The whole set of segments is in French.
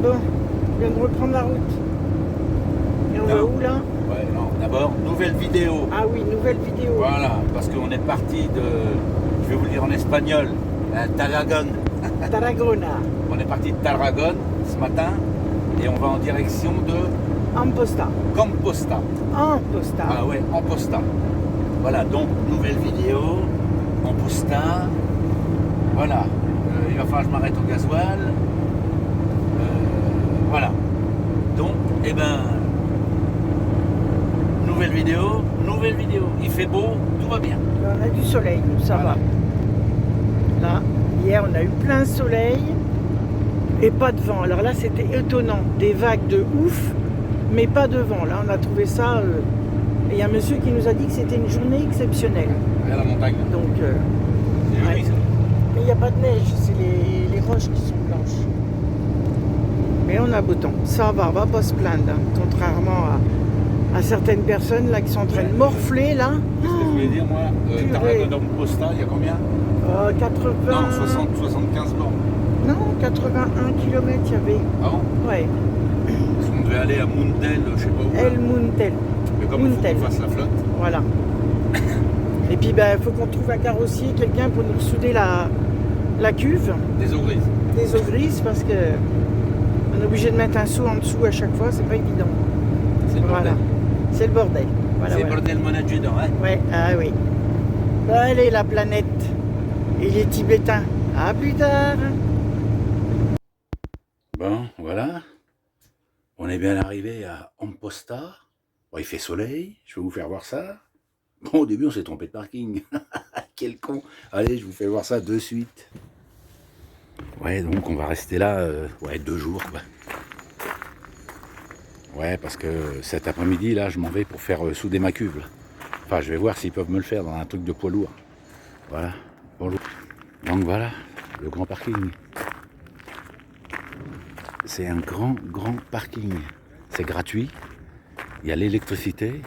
Bon, on vient de reprendre la route. Et on va où là? Ouais, non, d'abord, nouvelle vidéo. Ah oui, nouvelle vidéo. Voilà, parce qu'on est parti de, je vais vous le dire en espagnol, Tarragone. Tarragona. On est parti de Tarragone ce matin et on va en direction de Amposta. Composta. Amposta. Ah ouais, Amposta. Voilà, donc nouvelle vidéo, Amposta. Voilà, il va falloir que je m'arrête au gasoil. Voilà. Donc, eh ben, nouvelle vidéo. Il fait beau, tout va bien. On a du soleil, ça Voilà. va. Là, hier, on a eu plein soleil et pas de vent. Alors là, c'était étonnant. Des vagues de ouf, mais pas de vent. Là, on a trouvé ça... Et il y a un monsieur qui nous a dit que c'était une journée exceptionnelle. Regarde la montagne. Donc, C'est joli, ouais. ça. Mais il n'y a pas de neige, c'est les roches qui sont blanches. Mais on a beau temps. Ça va, on va pas se plaindre. Hein. Contrairement à certaines personnes là qui sont en train de morfler là. Qu'est-ce que je voulais dire, moi purée. Tarragone Amposta, il y a combien 80... Non, 60, 75 bornes. Non, 81 km il y avait. Ah bon Ouais. Parce qu'on devait aller à Mundel, je sais pas où. El Muntel. Mais comme il faut Muntel. qu'on fasse la flotte. Voilà. Et puis ben faut qu'on trouve un carrossier, quelqu'un pour nous souder la cuve Des eaux grises. des eaux grises parce que on est obligé de mettre un seau en dessous à chaque fois, c'est pas évident. C'est le Voilà. bordel. C'est le bordel. Voilà, C'est le voilà. bordel, mon adjudant, hein. Ouais, ah oui. Allez, la planète et les Tibétains. À plus tard. Bon, voilà. On est bien arrivé à Amposta. Bon, il fait soleil, je vais vous faire voir ça. Bon, au début, on s'est trompé de parking. Quel con. Allez, je vous fais voir ça de suite. Ouais, donc on va rester là, 2 jours, quoi. Ouais, parce que cet après-midi, là, je m'en vais pour faire souder ma cuve, là. Enfin, je vais voir s'ils peuvent me le faire dans un truc de poids lourd. Voilà. Bonjour. Donc voilà, le grand parking. C'est un grand parking. C'est gratuit. Il y a l'électricité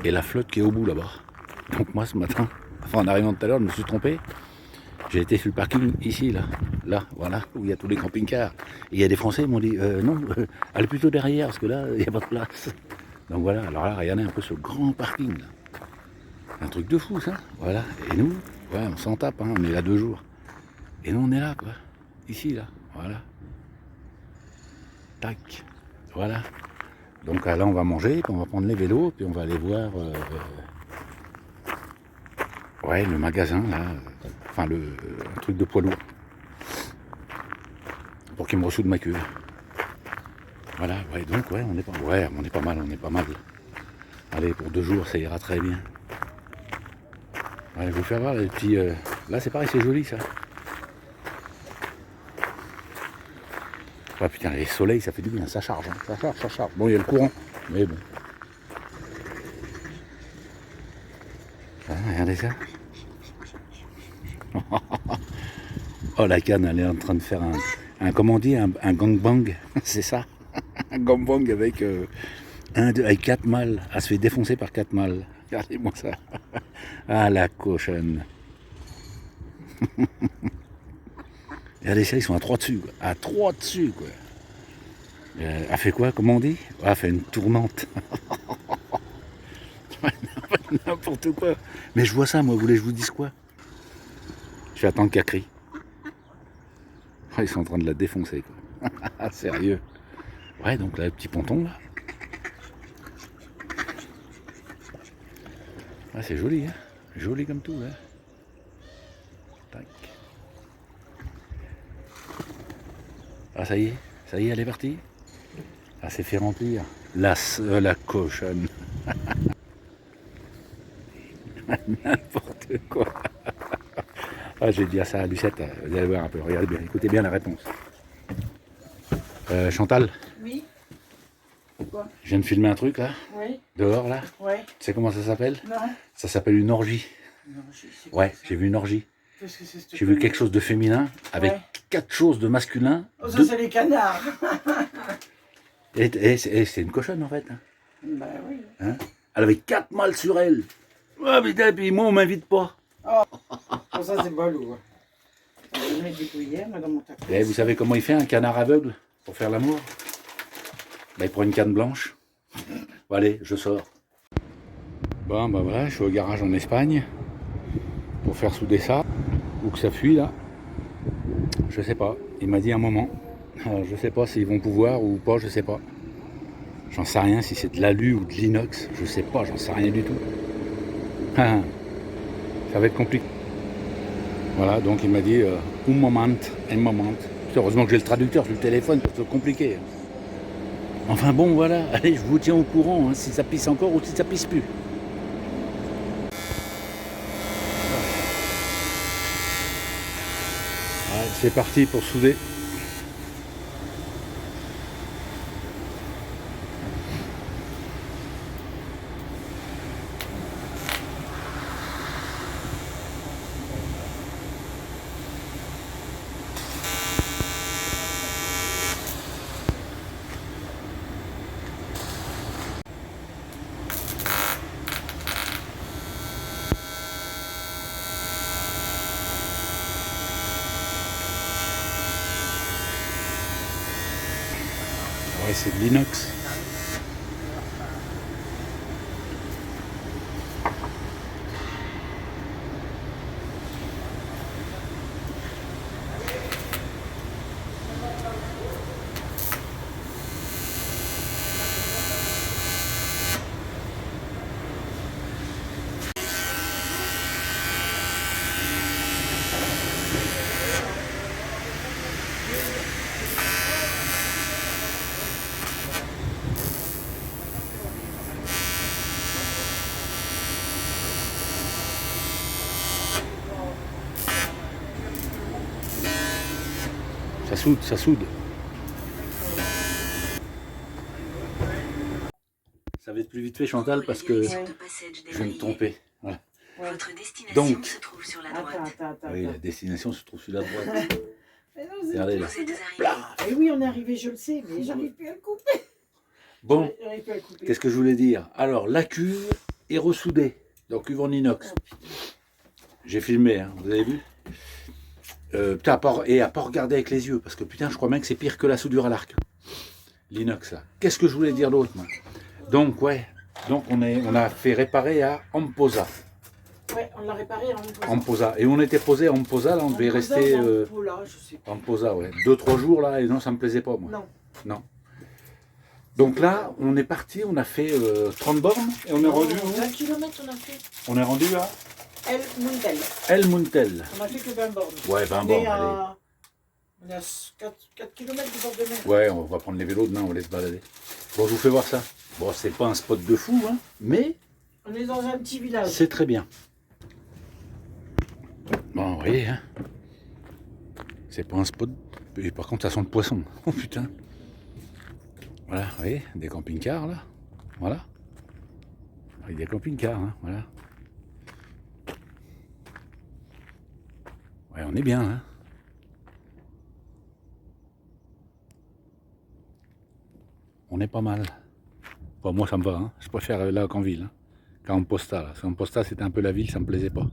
et la flotte qui est au bout là-bas. Donc moi, ce matin, en arrivant tout à l'heure, je me suis trompé. J'ai été sur le parking ici, là, voilà, où il y a tous les camping-cars. Et il y a des Français qui m'ont dit, non, allez plutôt derrière, parce que là, il n'y a pas de place. Donc voilà, alors là, regardez un peu ce grand parking, là. Un truc de fou, ça, voilà. Et nous, ouais, on s'en tape, hein, on est là 2 jours. Et nous, on est là, quoi, ici, là, voilà. Tac, voilà. Donc là, on va manger, puis on va prendre les vélos, puis on va aller voir... ouais, le magasin, là, enfin, un truc de poids lourd. Pour qu'il me ressoude ma cuve. Voilà, ouais, donc, ouais, on est pas mal. Allez, pour 2 jours, ça ira très bien. Ouais, je vais vous faire voir les petits... Là, c'est pareil, c'est joli, ça. Ouais, putain, les soleils, ça fait du bien, ça charge, hein. Ça charge. Bon, il y a le courant, mais bon. Ah, regardez ça. Oh, la canne, elle est en train de faire un comment on dit, un gangbang, c'est ça. Un gangbang avec, avec 4 mâles. Elle se fait défoncer par 4 mâles. Regardez-moi ça. Ah, la cochonne. Regardez ça, ils sont à 3 dessus, quoi. À 3 dessus, quoi. Elle fait quoi, comment on dit? Elle fait une tournante. N'importe quoi. Mais je vois ça, moi, vous voulez que je vous dise quoi? Je vais attendre qu'elle crie. Oh, ils sont en train de la défoncer, quoi. Sérieux. Ouais, donc là, le petit ponton, là. Ah, c'est joli, hein. Joli comme tout, hein. Tac. Ah, ça y est, elle est partie. Ah, c'est fait remplir. La cochonne. N'importe quoi. Ah, j'ai dit à ça à Lucette, vous allez voir un peu, regardez bien, écoutez bien la réponse. Chantal, Oui. Quoi? je viens de filmer un truc là, Oui. dehors là. Ouais. Tu sais comment ça s'appelle? Non. Ça s'appelle une orgie. Non, je sais Ouais, j'ai vu une orgie. Qu'est-ce que c'est cette J'ai vu quelque chose de féminin avec Ouais. 4 choses de masculin. Oh, ça, c'est les canards. Et c'est une cochonne en fait. Hein. Bah oui. Hein, elle avait 4 mâles sur elle. Ah putain, puis moi on m'invite pas. Oh, ça, c'est ballot. Je vais mettre des cuillères, moi, dans mon tac. Et vous savez comment il fait un canard aveugle pour faire l'amour. Bah, il prend une canne blanche. Bon, allez, je sors. Bon, bah voilà, je suis au garage en Espagne pour faire souder ça. Ou que ça fuit là. Je sais pas. Il m'a dit un moment. Alors, je sais pas s'ils vont pouvoir ou pas, je sais pas. J'en sais rien si c'est de l'alu ou de l'inox. Je sais pas, j'en sais rien du tout. Ça va être compliqué. Voilà, donc il m'a dit un moment. Heureusement que j'ai le traducteur sur le téléphone, c'est compliqué. Enfin bon, voilà, allez, je vous tiens au courant, hein, si ça pisse encore ou si ça pisse plus. Ouais, c'est parti pour souder. Ouais, c'est de l'inox. Ça soude, ça soude. Ça va être plus vite fait, Chantal, parce que je vais me tromper. Voilà. Votre destination Donc, se trouve sur la droite. Attends. oui, la destination se trouve sur la droite. Mais non, Regardez là. Vous êtes arrivé. Et oui, on est arrivé, je le sais, mais j'arrive plus à le couper. Bon, J'arrive plus à le couper. qu'est-ce que je voulais dire? Alors, la cuve est ressoudée. Donc, cuve en inox. Oh, putain. J'ai filmé, hein, vous avez vu? Putain, à pas regarder avec les yeux, parce que putain, je crois bien que c'est pire que la soudure à l'arc. L'inox, là. Qu'est-ce que je voulais dire d'autre, moi? Donc, ouais. Donc, on a fait réparer à Amposa. Ouais, on l'a réparé en posant. Amposa. Et on était posé à Amposa, là, on devait rester... Là, je sais pas. Amposa, ouais. 2-3 jours, là, et non, ça me plaisait pas, moi. Non. Non. Donc là, on est parti, on a fait 30 bornes, et on est rendu où? 20 km on a fait. On est rendu à El Mundel. El Muntel. On a fait que 20 bornes. Ouais, 20 On bornes, est allez. on est à 4 km du bord de mer. Ouais, on va prendre les vélos demain, on va aller se balader. Bon, je vous fais voir ça. Bon, c'est pas un spot de fou, hein, mais On est dans un petit village. c'est très bien. Bon, vous voyez, hein. C'est pas un spot. Et par contre, ça sent le poisson. Oh putain. Voilà, vous voyez, des camping-cars, là. Voilà. Avec des camping-cars, hein, voilà. Ouais, on est bien, hein. On est pas mal. Bon, moi, ça me va, hein. Je préfère là qu'en ville, hein, qu'en Amposta, là. Parce qu'en Amposta, c'était un peu la ville, ça me plaisait pas.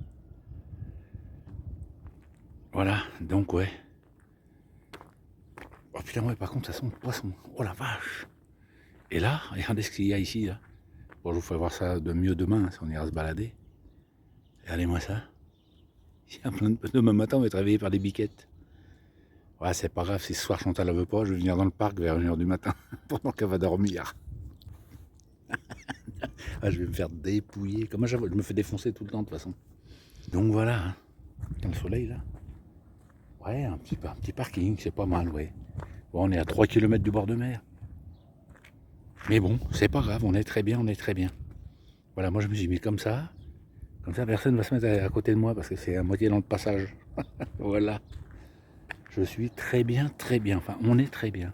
Voilà, donc, ouais. Oh putain, ouais, par contre, ça sent le poisson. Oh la vache. Et là, regardez ce qu'il y a ici, là. Bon, je vous ferai voir ça de mieux demain, hein, si on ira se balader. Regardez-moi ça. Il y a plein de... Demain matin, on va être réveillé par des biquettes. Ouais, c'est pas grave, si ce soir Chantal ne veut pas, je vais venir dans le parc vers 1h du matin, pendant qu'elle va dormir. Ah, je vais me faire dépouiller. Comment je me fais défoncer tout le temps, de toute façon. Donc voilà, hein. Dans le soleil, là. Ouais, un petit parking, c'est pas mal, ouais. Bon, on est à 3 km du bord de mer. Mais bon, c'est pas grave, on est très bien, on est très bien. Voilà, moi je me suis mis comme ça. Comme ça, personne ne va se mettre à côté de moi parce que c'est à moitié dans le passage. Voilà. Je suis très bien, très bien. Enfin, on est très bien.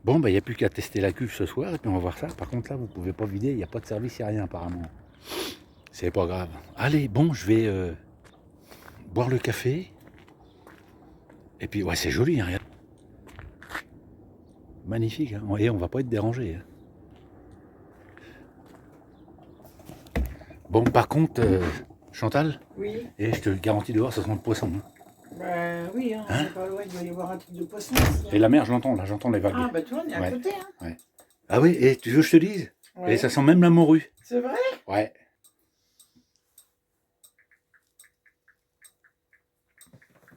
Bon, bah, il n'y a plus qu'à tester la cuve ce soir et puis on va voir ça. Par contre, là, vous ne pouvez pas vider, il n'y a pas de service, il n'y a rien apparemment. C'est pas grave. Allez, bon, je vais boire le café. Et puis, ouais, c'est joli, hein, regarde. Magnifique, hein. Et on va pas être dérangé. Hein. Bon, par contre, Chantal, Oui. et je te le garantis dehors, ça sent le poisson. Hein. Bah oui, hein, Hein c'est pas loin, il doit y avoir un truc de poisson ici. Et la mer, je l'entends, là, j'entends les vagues. Ah bah tu vois, on est à Ouais. côté. Hein. Ah oui, et tu veux que je te dise? Ouais. Et ça sent même la morue. C'est vrai? Ouais.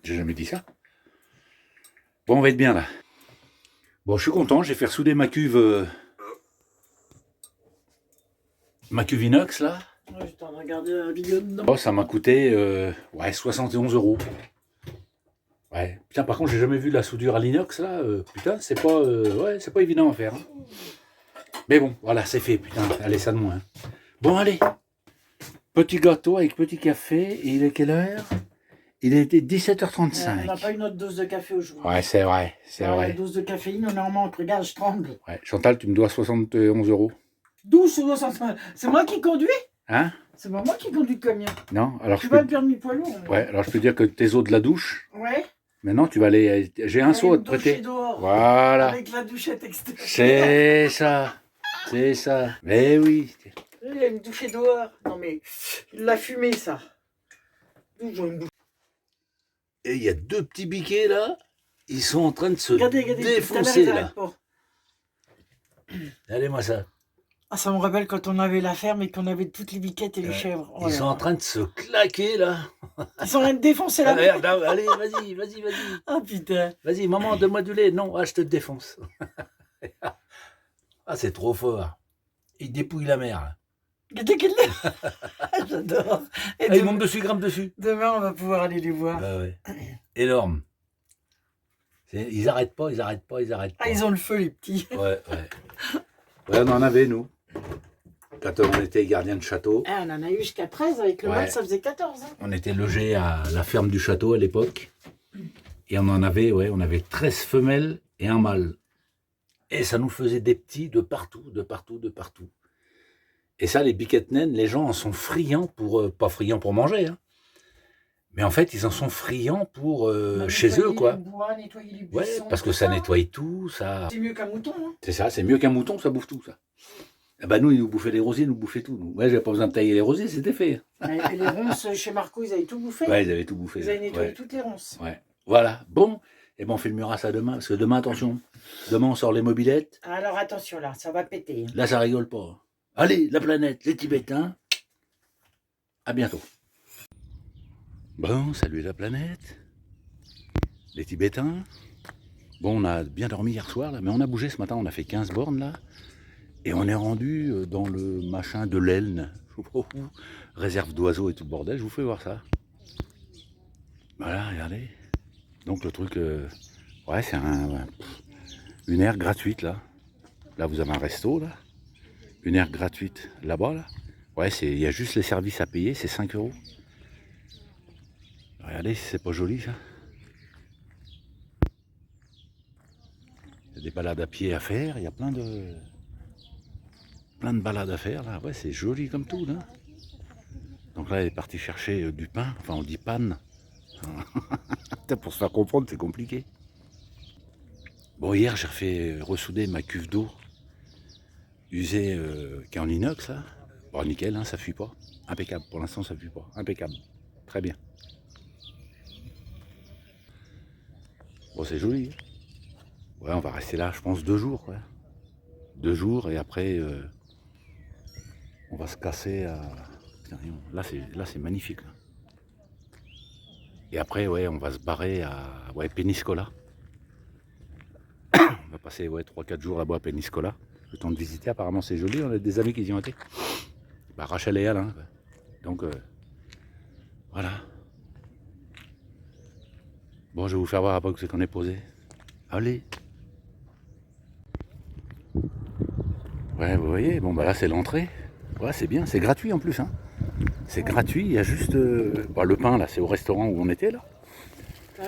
J'ai jamais dit ça. Bon, on va être bien là. Bon, je suis content, j'ai fait ressouder ma cuve inox là. Ouais, j'étais en train de regarder la vidéo dedans. Oh, ça m'a coûté 71 €. Ouais. Putain, par contre, j'ai jamais vu la soudure à l'inox là. Putain, c'est pas, c'est pas évident à faire. Hein. Mais bon, voilà, c'est fait. Putain, allez, ça de moins. Bon, allez. Petit gâteau avec petit café. Et il est quelle heure? Il était 17h35. On n'a pas une autre dose de café aujourd'hui. Ouais, c'est vrai, c'est La vrai. dose de caféine, on en manque. Regarde, je tremble. Ouais. Chantal, tu me dois 71 €. 12 ou 200. C'est moi qui conduis? Hein? C'est pas moi qui conduis le camion. Non? Alors Tu je vas peux... le permis poids lourd. Ouais, alors je peux dire que tes eaux de la douche, Ouais. maintenant tu vas aller... J'ai un seau à te Doucher prêter. dehors. Voilà. Avec la douchette extérieure. C'est ça. C'est ça. Mais oui. Il a une douchée dehors. Non mais, il l'a fumé ça. D'où j'ai une douche. Et il y a deux petits biquets là. Ils sont en train de se Regardez, défoncer tout à l'heure, ils là. arrêtent pas. Allez-moi ça. Ah, ça me rappelle quand on avait la ferme et qu'on avait toutes les biquettes et les Ouais. chèvres. Oh Ils là sont là. en train de se claquer là. Ils sont en train de défoncer la Allez, ferme. allez, vas-y. Ah putain. Vas-y, maman, donne-moi du lait. Non, ah, je te défonce. Ah, c'est trop fort. Il dépouille la mer. Là. Regardez quel lait. J'adore. Et Ah, il monte dessus, grimpe dessus. demain, on va pouvoir aller les voir. Bah ouais. Énorme. Ils arrêtent pas. Ah, ils ont le feu, les petits. Ouais. Ouais, on en avait, nous. Quand on était gardien de château, Ah, on en a eu jusqu'à 13, avec le Ouais. mâle, ça faisait 14. Hein. on était logés à la ferme du château à l'époque. Et on en avait, on avait 13 femelles et un mâle. Et ça nous faisait des petits de partout. Et ça, les biquettes naines, les gens en sont friands pour... pas friands pour manger, hein. Mais en fait, ils en sont friands pour chez eux, quoi. Les bois, nettoyer les Ouais, buissons, parce que tout ça nettoie tout, ça... C'est mieux qu'un mouton. Hein. C'est ça, c'est mieux qu'un mouton, ça bouffe tout, ça. Eh ben nous, ils nous bouffaient les rosiers, ils nous bouffaient tout. Nous. Ouais, j'avais pas besoin de tailler les rosiers, c'était fait. Et les ronces, chez Marco, ils avaient tout bouffé. Ouais, ils avaient tout bouffé. Ils avaient nettoyé Ouais. toutes les ronces. Ouais. Voilà. Bon, et ben on filmera ça demain, parce que demain, attention, demain on sort les mobylettes. Alors attention là, ça va péter. Hein. Là, ça rigole pas. Allez, la planète, les Tibétains. À bientôt. Bon, salut la planète. Les Tibétains. Bon, on a bien dormi hier soir, là, mais on a bougé ce matin, on a fait 15 bornes, là. Et on est rendu dans le machin de l'Elne. Je sais pas où. Réserve d'oiseaux et tout le bordel, je vous fais voir ça. Voilà, regardez. Donc le truc, ouais, c'est une aire gratuite, là. Là, vous avez un resto, là. Une aire gratuite, là-bas, là. Ouais, il y a juste les services à payer, c'est 5 €. Regardez si c'est pas joli, ça. Il y a des balades à pied à faire, il y a plein de balades à faire, là. Ouais, c'est joli comme tout, là. Donc là, elle est partie chercher du pain. Enfin, on dit panne. Pour se faire comprendre, c'est compliqué. Bon, hier, j'ai refait ressouder ma cuve d'eau usée qui est en inox, là. Bon, nickel, hein, ça fuit pas. Impeccable. Pour l'instant, ça fuit pas. Impeccable. Très bien. Bon, c'est joli. Ouais, on va rester là, je pense, 2 jours, quoi. 2 jours, et après, on va se casser à... Putain, là, c'est magnifique, là. Et après, ouais, on va se barrer à Péniscola. On va passer 3-4 jours là-bas à Péniscola. Le temps de visiter, apparemment c'est joli, on a des amis qui y ont été. Bah, Rachel et Alain. Donc, voilà. Bon, je vais vous faire voir après où c'est qu'on est posé. Allez. Ouais, vous voyez, bon, bah là c'est l'entrée. Ouais, c'est bien, c'est gratuit en plus, hein. C'est gratuit, il y a juste... le pain, là, c'est au restaurant où on était, là.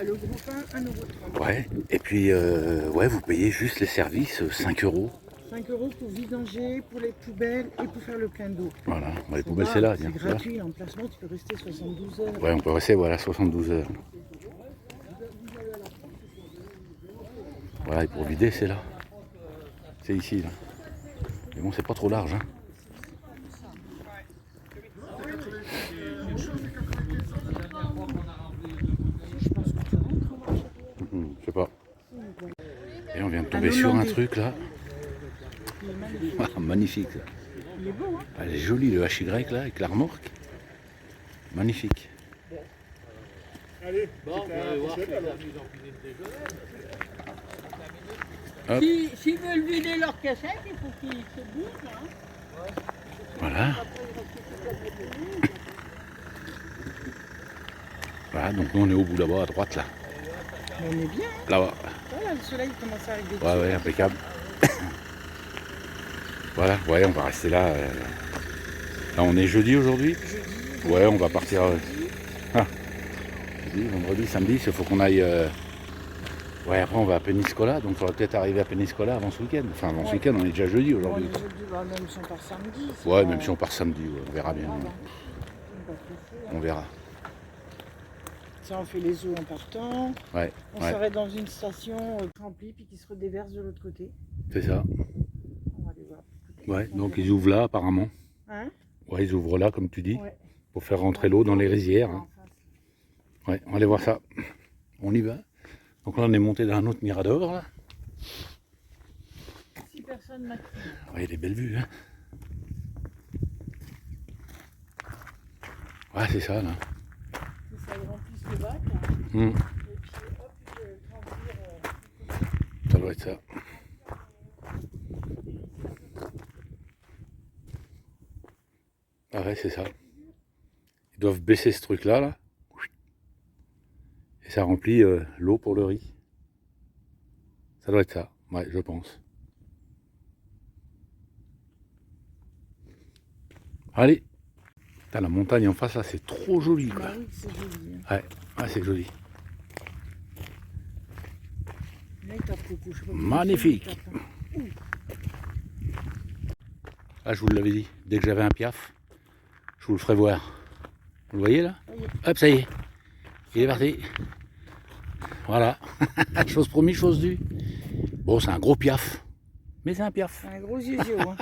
Le gros pain, 1,30 €. Ouais, et puis, ouais, vous payez juste les services, 5 €. 5 € pour vidanger, pour les poubelles et pour faire le plein d'eau. Voilà, les poubelles, c'est là, C'est tiens. gratuit, l'emplacement, tu peux rester 72 heures. Ouais, on peut rester, voilà, 72 heures. Voilà, et pour vider, c'est là. C'est ici, là. Mais bon, c'est pas trop large, hein. Je pense que Et on vient de tomber sur un Hollandais. truc là. Il est magnifique. Ah, magnifique. Ça. Il est beau, hein. Ah, elle est jolie le HY là avec la remorque. Magnifique. Hop. S'ils veulent vider leur cassette, il faut qu'ils se bougent. Hein. Voilà. Voilà, donc nous on est au bout là-bas à droite là. Mais on est bien, hein. Là-bas. Voilà, le soleil commence à arriver. Ouais, ouais, impeccable. Voilà, ouais, on va rester là. Là, on est jeudi aujourd'hui. Jeudi. Ouais, on va partir. Jeudi, vendredi, samedi, il faut qu'on aille. Ouais, après, on va à Peñíscola, donc il faudra peut-être arriver à Peñíscola avant ce week-end. Enfin, avant ce Ouais. week-end, on est déjà jeudi Bon, aujourd'hui. les jeudis, bah, même si on part samedi. c'est Ouais, pas- même si on part samedi, ouais, on verra bien. Ah, bah. On va presser, hein. On verra. Ça, on fait les eaux en partant. Ouais, On ouais, s'arrête dans une station remplie, puis qui se redéverse de l'autre côté. c'est ça. On va aller voir. Ouais, donc ils ouvrent là apparemment. Hein? Ouais, ils ouvrent là, comme tu dis, Ouais. pour faire rentrer l'eau dans les rizières. Hein. En face. Ouais, on va aller voir ça. On y va. Donc là, on est monté dans un autre mirador. Là. 6 personnes maximum. Ouais, il y a des belles vues. Hein. Ouais, c'est ça là. C'est ça, ils remplissent le bac. Là. Hmm, Et puis hop, ils transpirent. ça doit être ça. Ah ouais, c'est ça. Ils doivent baisser ce truc-là, là. Et ça remplit l'eau pour le riz. Ça doit être ça, ouais, je pense. Allez. Putain, la montagne en face, là, c'est trop joli, quoi. Bah oui, c'est joli. Hein. Ouais, ouais, c'est joli. Là, il tape beaucoup. Je sais pas pourquoi Magnifique. il tape, hein. Ah, je vous l'avais dit, dès que j'avais un piaf, je vous le ferai voir. Vous le voyez là? Ça y est. Hop, ça y est. Il est parti. Voilà. Chose promise, chose due. Bon, c'est un gros piaf. Mais c'est un piaf. C'est un gros zizi. Hein.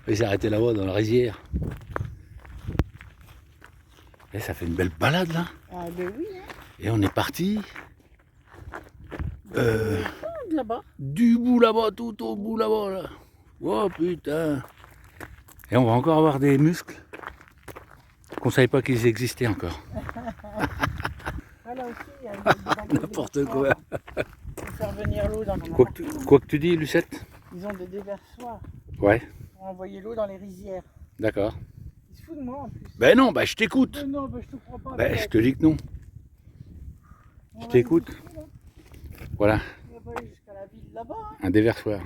Il s'est arrêté là-bas dans la rizière. Et ça fait une belle balade là. Ah ben oui, hein. Et on est parti De là-bas. du bout là-bas, tout au bout là-bas là. Oh putain. Et on va encore avoir des muscles qu'on savait pas qu'ils existaient encore. Ah là aussi, il y a des N'importe quoi. Pour faire venir l'eau dans les... Quoi que tu dis, Lucette? Ils ont des déversoirs Ouais, pour envoyer l'eau dans les rizières. d'accord. Ils se foutent de moi en plus. Ben non, ben je t'écoute. Non, ben, je te crois pas. Ben je te dis que non. On Je va t'écoute. aller jusqu'à là. Voilà, On va pas aller jusqu'à la ville là-bas. Hein. un déversoir.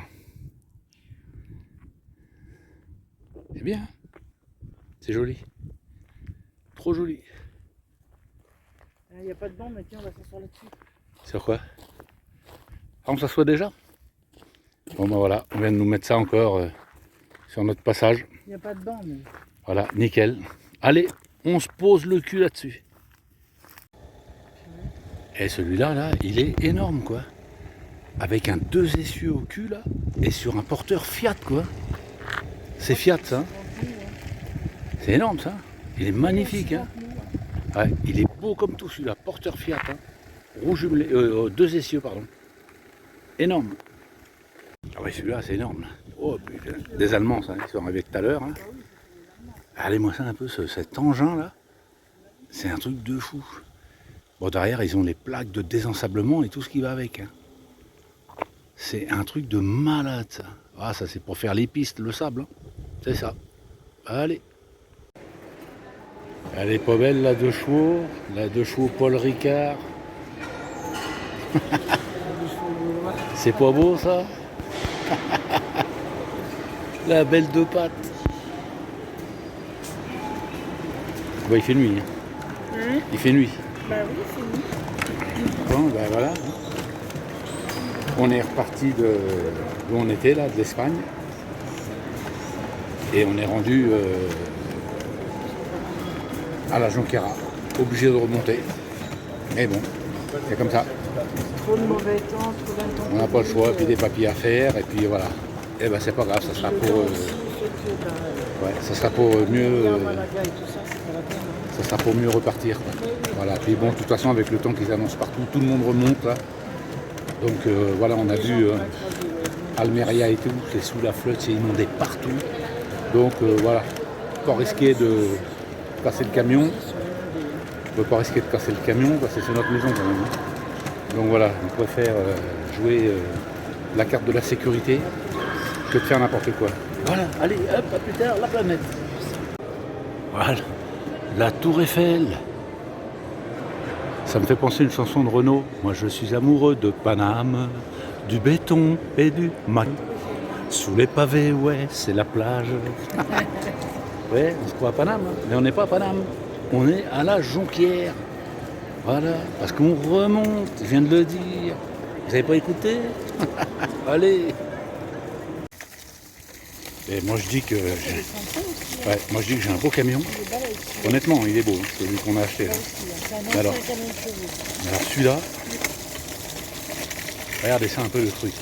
C'est bien. C'est joli. Trop joli. Il n'y a pas de banc, mais tiens, on va s'asseoir là-dessus. Sur quoi? Ah, on s'assoit déjà? Bon ben voilà, on vient de nous mettre ça encore sur notre passage. Il n'y a pas de banc, mais... Voilà, nickel. Allez, on se pose le cul là-dessus. Et celui-là, là, il est énorme, quoi. Avec un 2 essieux au cul, là, et sur un porteur Fiat, quoi. C'est Fiat, ça. Hein. C'est énorme, ça. Il est magnifique, hein. Ouais, il est beau comme tout, celui-là. Porteur Fiat, hein. Rouge jumelé, 2 essieux, pardon. Énorme. Ah ouais, celui-là, c'est énorme. Oh putain. Des Allemands, ça, ils sont arrivés tout à l'heure. Hein. Allez-moi ça un peu, cet engin-là. C'est un truc de fou. Bon, derrière, ils ont les plaques de désensablement et tout ce qui va avec. Hein. C'est un truc de malade, ça. Ah, ça, c'est pour faire les pistes, le sable. Hein. C'est ça. Allez. Elle est pas belle, la 2 chevaux. La 2 chevaux Paul Ricard. C'est pas beau, ça? La belle 2 pattes. Bon, il fait nuit. Hein. Hein? Il fait nuit. Bah oui, c'est nous. Bon, ben voilà. On est reparti de d'où on était, là, de l'Espagne. Et on est rendu à la Jonquera. Obligé de remonter. Mais bon, c'est comme ça. Trop de mauvais temps, trop d'intemporalité. On n'a pas le choix, puis des papiers à faire, et puis voilà. Et ben c'est pas grave, ça sera pour, ouais, ça sera pour mieux, Malaga et tout ça, c'est pas la peine. Hein. ça sera pour mieux repartir. Quoi. Voilà. Puis bon, de toute façon, avec le temps qu'ils annoncent partout, tout le monde remonte là. Donc voilà, on a vu Almeria et tout, c'est sous la flotte, c'est inondé partout. Donc voilà, pas risquer de casser le camion. On ne peut pas risquer de casser le camion parce que c'est notre maison quand même. Donc voilà, on préfère jouer la carte de la sécurité que de faire n'importe quoi. Voilà, allez, hop, à plus tard, la planète. Voilà, la Tour Eiffel. Ça me fait penser à une chanson de Renaud. Moi je suis amoureux de Paname, du béton et du maquis. Sous les pavés, ouais, c'est la plage. Ouais, on se croit à Paname, hein, mais on n'est pas à Paname. On est à la Jonquière. Voilà, parce qu'on remonte, je viens de le dire. Vous n'avez pas écouté? Allez. Et moi je dis que j'ai un beau camion. Honnêtement, il est beau, hein, celui qu'on a acheté là. Alors celui-là, regardez ça un peu le truc.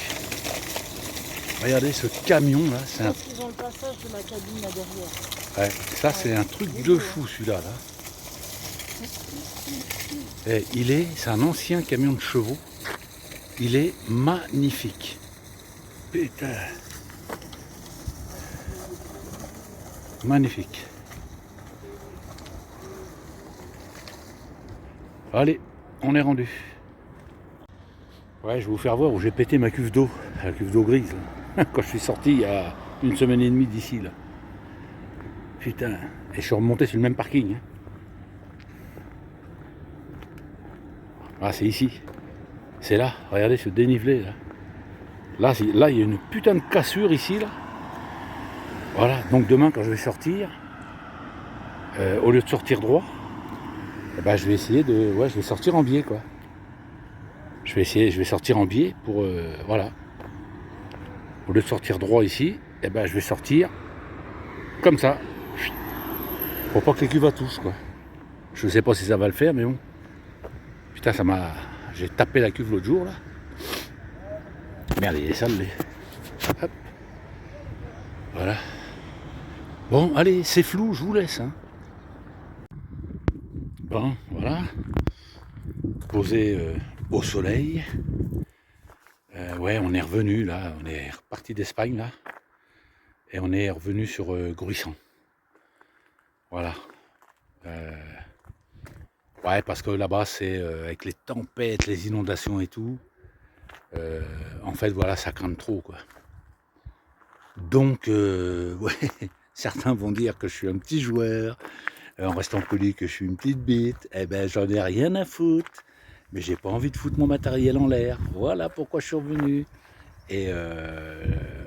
Regardez ce camion là, c'est un. Ils ont le passage de la cabine là derrière. Ouais, ça c'est un truc de fou celui-là là. Et c'est un ancien camion de chevaux. Il est magnifique. Putain. Magnifique. Allez, on est rendu. Ouais, je vais vous faire voir où j'ai pété ma cuve d'eau. La cuve d'eau grise. Là. Quand je suis sorti il y a 1 semaine et demie d'ici là. Putain. Et je suis remonté sur le même parking. Hein. Ah, c'est ici. C'est là. Regardez ce dénivelé là. Là, il y a une putain de cassure ici là. Voilà. Donc demain quand je vais sortir, au lieu de sortir droit, eh ben, je vais essayer de. Ouais, je vais sortir en biais quoi. Je vais sortir en biais pour. Voilà. Au lieu de sortir droit ici, eh ben, je vais sortir comme ça. Pour pas que les cuves touchent quoi. Je sais pas si ça va le faire, mais bon. Putain, ça m'a. J'ai tapé la cuve l'autre jour là. Merde, il est sale. Hop. Voilà. Bon, allez, c'est flou, je vous laisse. Hein. Bon, voilà. Posé au soleil. Ouais, on est revenu là. On est reparti d'Espagne là. Et on est revenu sur Gruissan. Voilà. Ouais, parce que là-bas, c'est avec les tempêtes, les inondations et tout. En fait, voilà, ça craint trop, quoi. Donc, ouais, certains vont dire que je suis un petit joueur, en restant poli que je suis une petite bite. Eh ben, j'en ai rien à foutre. Mais j'ai pas envie de foutre mon matériel en l'air. Voilà pourquoi je suis revenu. Et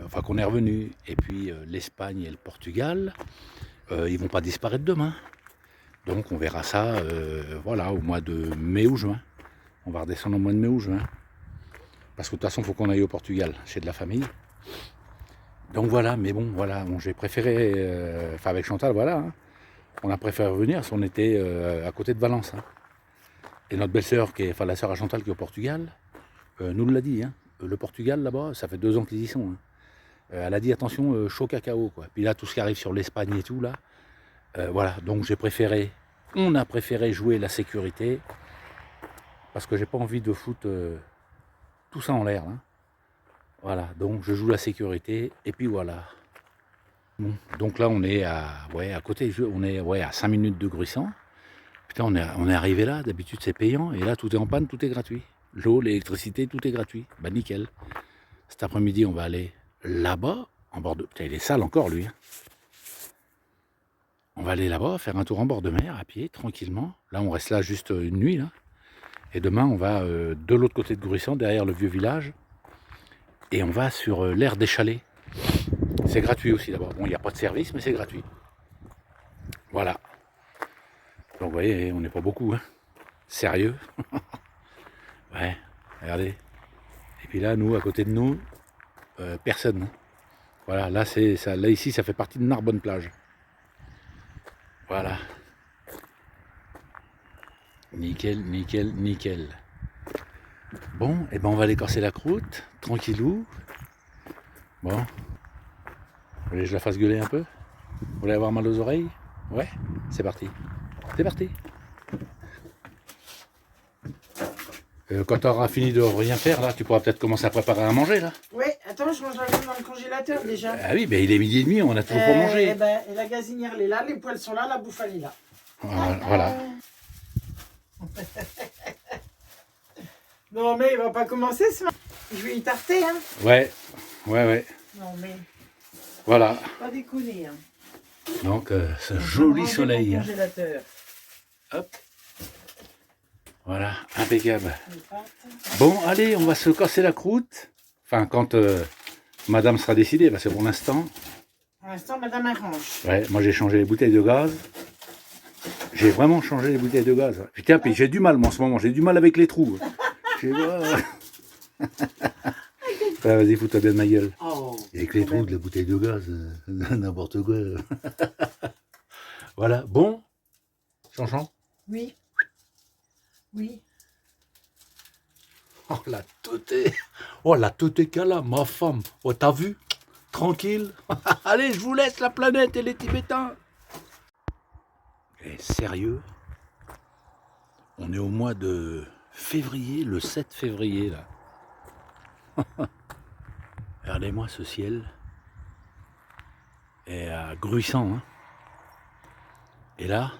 enfin, qu'on est revenu. Et puis, l'Espagne et le Portugal, ils vont pas disparaître demain. Donc on verra ça voilà, au mois de mai ou juin. On va redescendre au mois de mai ou juin. Parce que de toute façon, il faut qu'on aille au Portugal, chez de la famille. Donc voilà, mais bon, voilà, bon, j'ai préféré, enfin avec Chantal, voilà, hein, on a préféré revenir parce qu'on était à côté de Valence. Hein. Et notre belle-sœur, enfin la sœur à Chantal qui est au Portugal, nous l'a dit, hein, le Portugal là-bas, ça fait 2 ans qu'ils y sont. Hein. Elle a dit attention, chaud cacao, quoi. Puis là, tout ce qui arrive sur l'Espagne et tout, là, voilà, donc on a préféré jouer la sécurité parce que j'ai pas envie de foutre tout ça en l'air. Hein. Voilà, donc je joue la sécurité et puis voilà. Bon, donc là on est à côté, on est à 5 minutes de Gruissan. Putain, on est arrivé là, d'habitude c'est payant et là tout est en panne, tout est gratuit. L'eau, l'électricité, tout est gratuit. Bah nickel. Cet après-midi on va aller là-bas, en bord de. Putain, il est sale encore lui. Hein. On va aller là-bas, faire un tour en bord de mer, à pied, tranquillement. Là, on reste là juste une nuit, là. Et demain, on va de l'autre côté de Gruissan, derrière le vieux village. Et on va sur l'aire des chalets. C'est gratuit aussi, d'abord. Bon, il n'y a pas de service, mais c'est gratuit. Voilà. Donc, vous voyez, on n'est pas beaucoup, hein. Sérieux. Ouais, regardez. Et puis là, nous, à côté de nous, personne. Voilà, là, là, ici, ça fait partie de Narbonne-Plage. Voilà. Nickel, nickel, nickel. Bon, et ben on va aller casser la croûte, tranquillou. Bon. Vous voulez que je la fasse gueuler un peu? Vous voulez avoir mal aux oreilles? Ouais, c'est parti. C'est parti. Quand tu auras fini de rien faire, là, tu pourras peut-être commencer à préparer à manger, là. Oui, attends, je mange la viande dans le congélateur déjà. Ah oui, mais il est 12h30, on a toujours pour manger. Et la gazinière, elle est là, les poêles sont là, la bouffe, elle est là. Voilà. Non, mais il va pas commencer ce matin. Je vais y tarter, hein. Ouais. Non, mais Voilà. pas déconner, hein. Donc, ce On joli va ranger soleil. mon Hein. congélateur. Hop. Voilà, impeccable. Les pâtes. Bon, allez, on va se casser la croûte. Enfin, quand madame sera décidée, parce que pour l'instant, Pour l'instant, madame arrange. ouais, moi j'ai changé les bouteilles de gaz. J'ai vraiment changé les bouteilles de gaz. Putain, puis j'ai du mal, moi, en ce moment. J'ai du mal avec les trous. Je sais pas. Ouais, vas-y, fous-toi bien de ma gueule. Oh. Avec les trous de la bouteille de gaz, n'importe quoi. Voilà, bon. Chanchant. Oui. Oui. Oh, la teuté qu'elle a, ma femme. Oh, t'as vu? Tranquille. Allez, je vous laisse la planète et les Tibétains. Et sérieux? On est au mois de février, le 7 février, là. Regardez-moi ce ciel. Et gruissant, hein. Et là,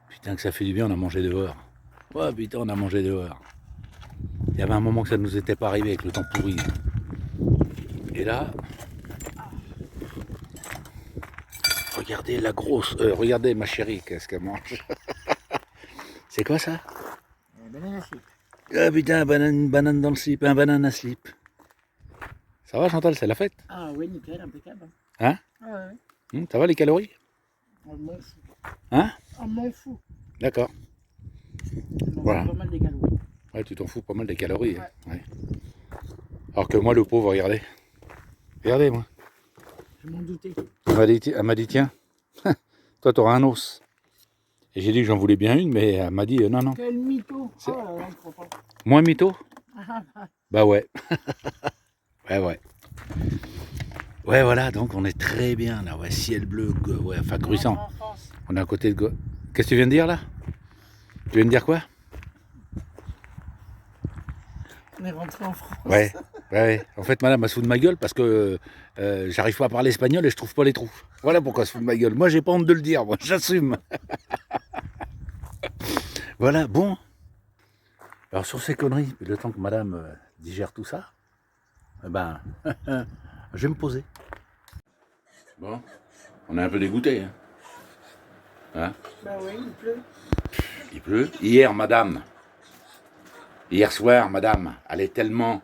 putain que ça fait du bien, on a mangé dehors. Ouais, putain, on a mangé dehors. Il y avait un moment que ça ne nous était pas arrivé avec le temps pourri. Et là, regardez la grosse, regardez ma chérie, qu'est-ce qu'elle mange. C'est quoi ça? Banane à slip. Ah putain, banane dans le slip, un banane à slip. Ça va Chantal, c'est la fête? Ah oui, nickel, impeccable. Hein? Ah ouais. Ça va les calories? On m'en fout. Hein? On m'en fout. D'accord. On Voilà. mange pas mal des calories. Ouais, tu t'en fous pas mal des calories. Hein. Ouais. Alors que moi, le pauvre, regardez. Regardez, moi. Je m'en doutais. Elle m'a dit, tiens, toi, t'auras un os. Et j'ai dit que j'en voulais bien une, mais elle m'a dit, non, non. Quel mytho. Oh là là, je crois pas. Moins mytho? Ah, ah. Bah ouais. Ouais. Ouais, voilà, donc on est très bien, là. Ouais, ciel bleu, ouais, enfin, gruissant. En France. On est à côté de... Qu'est-ce que tu viens de dire, là? Tu viens de dire quoi? On est rentré en France. Ouais. En fait, madame, elle se fout de ma gueule parce que j'arrive pas à parler espagnol et je trouve pas les trous. Voilà pourquoi elle se fout de ma gueule. Moi, j'ai pas honte de le dire, moi, j'assume. Voilà, bon. Alors, sur ces conneries, le temps que madame digère tout ça, eh ben, je vais me poser. Bon, on est un peu dégoûté. Hein? Bah oui, il pleut. Il pleut. Hier soir, madame, elle est tellement